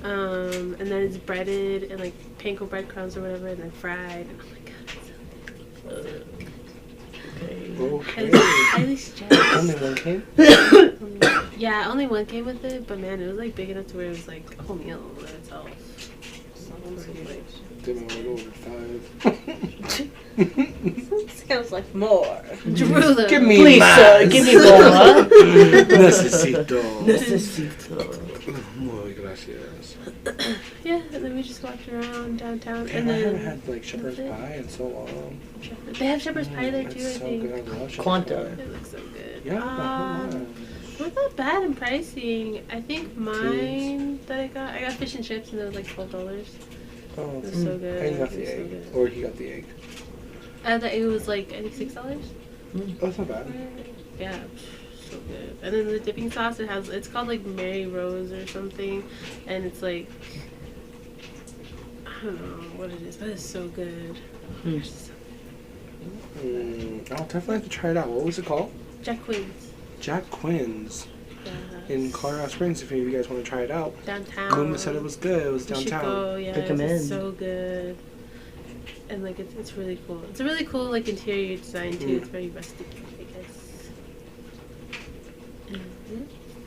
and then it's breaded and like panko breadcrumbs or whatever, and then fried. And oh my god, it's so Okay. good. I was jealous. Only one came? Yeah, only one came with it, but man, it was like big enough to where it was like a whole meal in itself. So I'm like, Didn't want to go over 5. Sounds like more. Jerusalem. Give me Please, más. give me more. Necesito. Necesito. Muy gracias. Yeah, and then we just walked around downtown, Damn, and I haven't then had like shepherd's pie in so long. they have shepherd's pie there too. It's I so think good. I love shepherd's Quanta. pie. it looks so good. Yeah, not that bad in pricing. I think mine that I got fish and chips, and it was like $12. Oh, It was so good. and you got It the was so egg. good. Or he got the egg. The egg was like I think $6. Oh, that's not bad. Yeah, so good. And then the dipping sauce, it's called like Mary Rose or something, and it's like I don't know what it is, but it's so good. I'll definitely have to try it out. What was it called? Jack Quinn's. Jack Quinn's Yes. in Colorado Springs. If any of you guys want to try it out. Downtown. Mooma said it was good. It was You should downtown. go, yeah, Pick 'em it's in. so good. And like it's really cool. It's a really cool like interior design too. It's very rustic, I guess.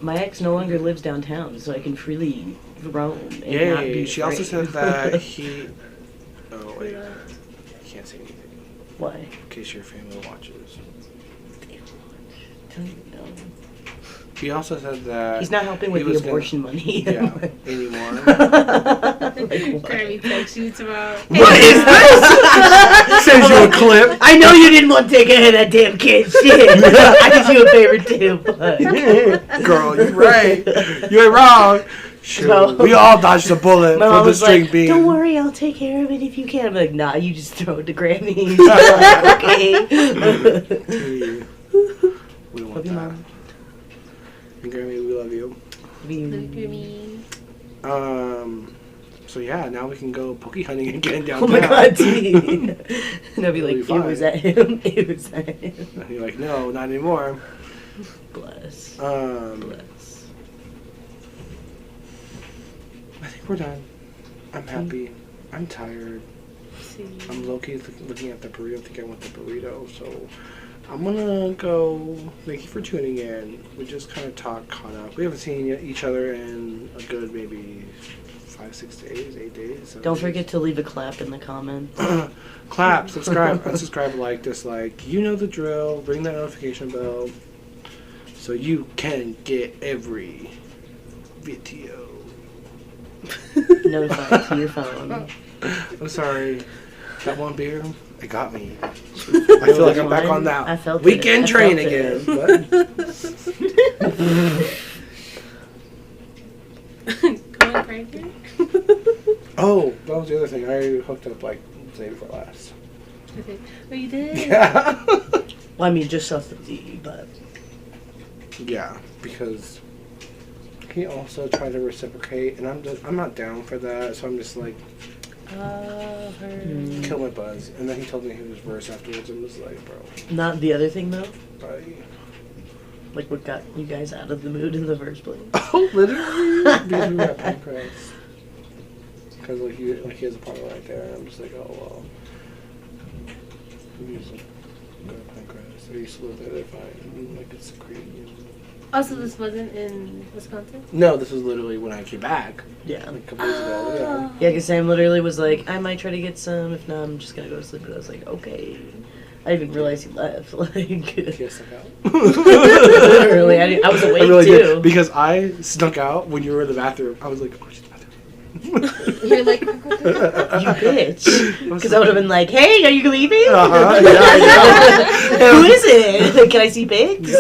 My ex no longer lives downtown, so I can freely roam and not Yay! be She also afraid. said that he. Oh wait, I can't say anything Why? in case your family watches. Don't even know. He also said that He's not helping with he the was gonna- abortion money. Yeah, anymore. Grammy text you tomorrow. What is this? Sends you a clip. I know you didn't want to take care of that damn kid. Shit. I did you a favor too. But. Girl, you're right. You ain't wrong. Shoot, So- we all dodged a bullet My for mom the was string like, bean. "Don't worry, I'll take care of it if you can." I'm like, "Nah, you just throw it to Grammy." Like, okay. We don't want Love you, that. Mom. And Grammy, we love you. So yeah, now we can go pokey hunting again Oh downtown. my god, T. And I'll be like, It'll be "It was at him. It was at him." And you're like, no, not anymore. Bless. Um, Bless. We're done. I'm happy. I'm tired. See. I'm low-key looking at the burrito, thinking I want the burrito, so I'm gonna go. Thank you for tuning in. We just kind of caught up. We haven't seen each other in a good maybe 5, 6 days, 8 days. Don't forget to leave a clap in the comments. Clap, subscribe, unsubscribe, like, dislike. You know the drill. Ring that notification bell so you can get every video. Notified to your phone. I'm sorry. That one beer, it got me. I feel like I'm back on I that felt weekend it. I train felt again. But Going crazy? oh, that was the other thing. I hooked up like the day before last. Okay. Oh, you did? Yeah. Well, I mean, just us the D, but Yeah, because he also tried to reciprocate, and I'm not down for that. So I'm just like, kill my buzz. And then he told me he was worse afterwards, and was like, bro, not the other thing though. bye. Like what got you guys out of the mood in the first place? Oh, literally, because we were at Pancras. Because like he has a partner right there, and I'm just like, oh well. We used to go to Pancras. I used to live there. They're fine. Like it's crazy. Oh, so this wasn't in Wisconsin? No, this was literally when I came back. Yeah. Like a couple days ago. Yeah. Yeah, because Sam literally was like, I might try to get some. If not, I'm just gonna go to sleep. But I was like, okay. I didn't even realize he left. Like, He stuck out. literally, I was awake really too. did, because I snuck out when you were in the bathroom. I was like, oh, she's in the bathroom. You're like, You bitch. Because I would have been like, hey, are you leaving? Uh-huh, yeah, I know. Who is it? Can I see pics?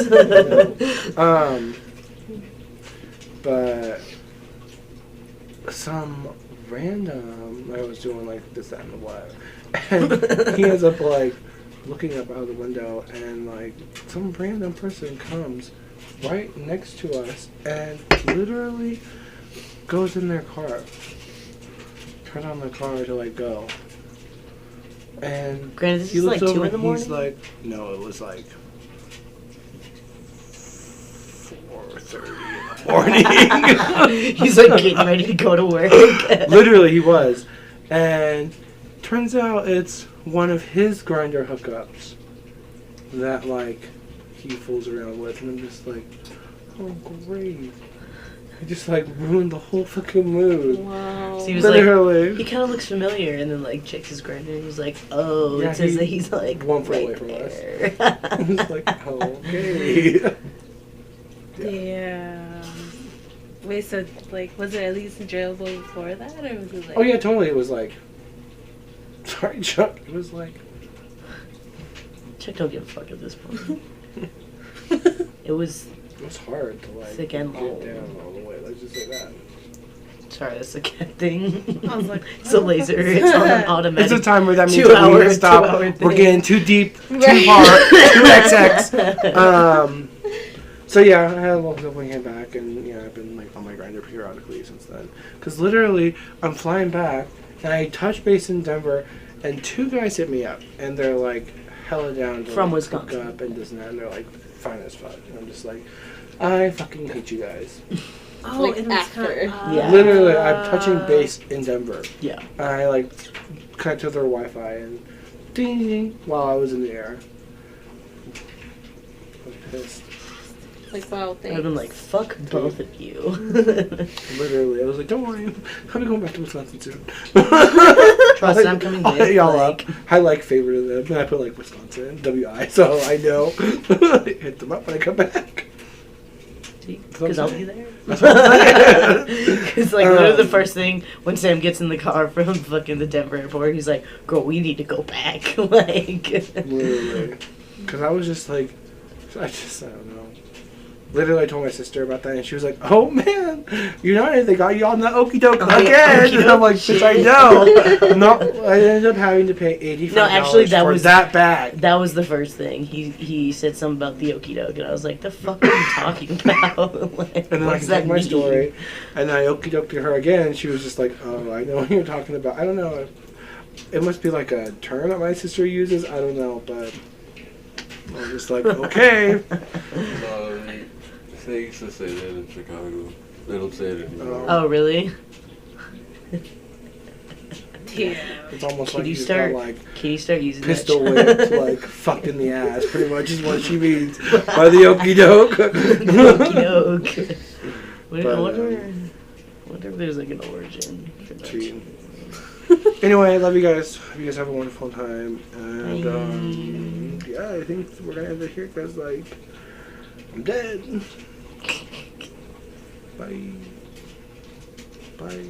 But some random, I was doing like this, that, and the what. And he ends up like looking up out of the window, and like some random person comes right next to us and literally goes in their car. Turn on the car to like go. And Granted, this he is like looks 2 over in the and morning. he's like, no, it was like 4:30 in the morning. He's like getting ready to go to work. Literally, he was. And turns out it's one of his grinder hookups that, like, he fools around with. And I'm just like, oh, great. He just, like, ruined the whole fucking mood. wow. So he was Literally. like, he kind of looks familiar, and then like checks his grinder, and he's like, oh, Yeah, it says he- that he's like one foot right away from us. there. I was like, oh, okay. Yeah. Wait, so, like, was it at least enjoyable before that, or was it like... Oh, yeah, totally. It was like, sorry, Chuck. It was like, Chuck don't give a fuck at this point. It was it was hard to, like, thick and get long. down all the way. Let's just say that. Sorry, that's the cat thing. I was like, It's a laser. It's on an automatic. It's a timer that means 2 that we hour- need to stop. 2 hour We're thing. getting too deep, too Right. hard, too XX. So yeah, I had a little bit when I came back, and yeah, I've been like on my grinder periodically since then. Because literally, I'm flying back, and I touch base in Denver, and 2 guys hit me up, and they're like hella down to From like, Wisconsin. hook up and this and that, and they're like fine as fuck, and I'm just like, I fucking hate you guys. oh, Like it after. Yeah. Literally, I'm touching base in Denver. Yeah. And I like connect to their Wi-Fi and ding ding ding while I was in the air. I'm pissed. Like, wow, I've thanks. been like, fuck both of you. Literally, I was like, "Don't worry, I'll be going back to Wisconsin soon." Trust, I'm coming I'll with, hit y'all like- up. I like favorited them, and I put like Wisconsin, WI, so I know. Hit them up when I come back. Because I'll be there. That's what I'm saying. Because like literally the first thing when Sam gets in the car from fucking the Denver airport, he's like, "Girl, we need to go back." Like, Literally, because I was just like, I don't know. Literally, I told my sister about that, and she was like, "Oh man, United, they got you on the okie doke Oh, yeah, again." okey-doke And I'm like, "Bitch, I shit." know." No, I ended up having to pay $85 No, actually, that for was- that bag. that was the first thing. He said something about the okie doke, and I was like, "The fuck are you talking about?" Like, And then I what can does that take my mean? story, and then I okie doked to her again, and she was just like, "Oh, I know what you're talking about. I don't know. It must be like a term that my sister uses. I don't know, but I'm just like, okay." They used to say that in Chicago. They don't say it anymore. Oh, really? Yeah. It's almost Can like you you just start- got like Can you start using pistol that? whipped, like fucked in the ass. Pretty much is what she means by the okie doke. Okey-doke. But, I wonder if there's like an origin for that. Cheating. Anyway, I love you guys. Hope you guys have a wonderful time. And yeah, I think we're gonna end it here because like I'm dead. Bye. Bye.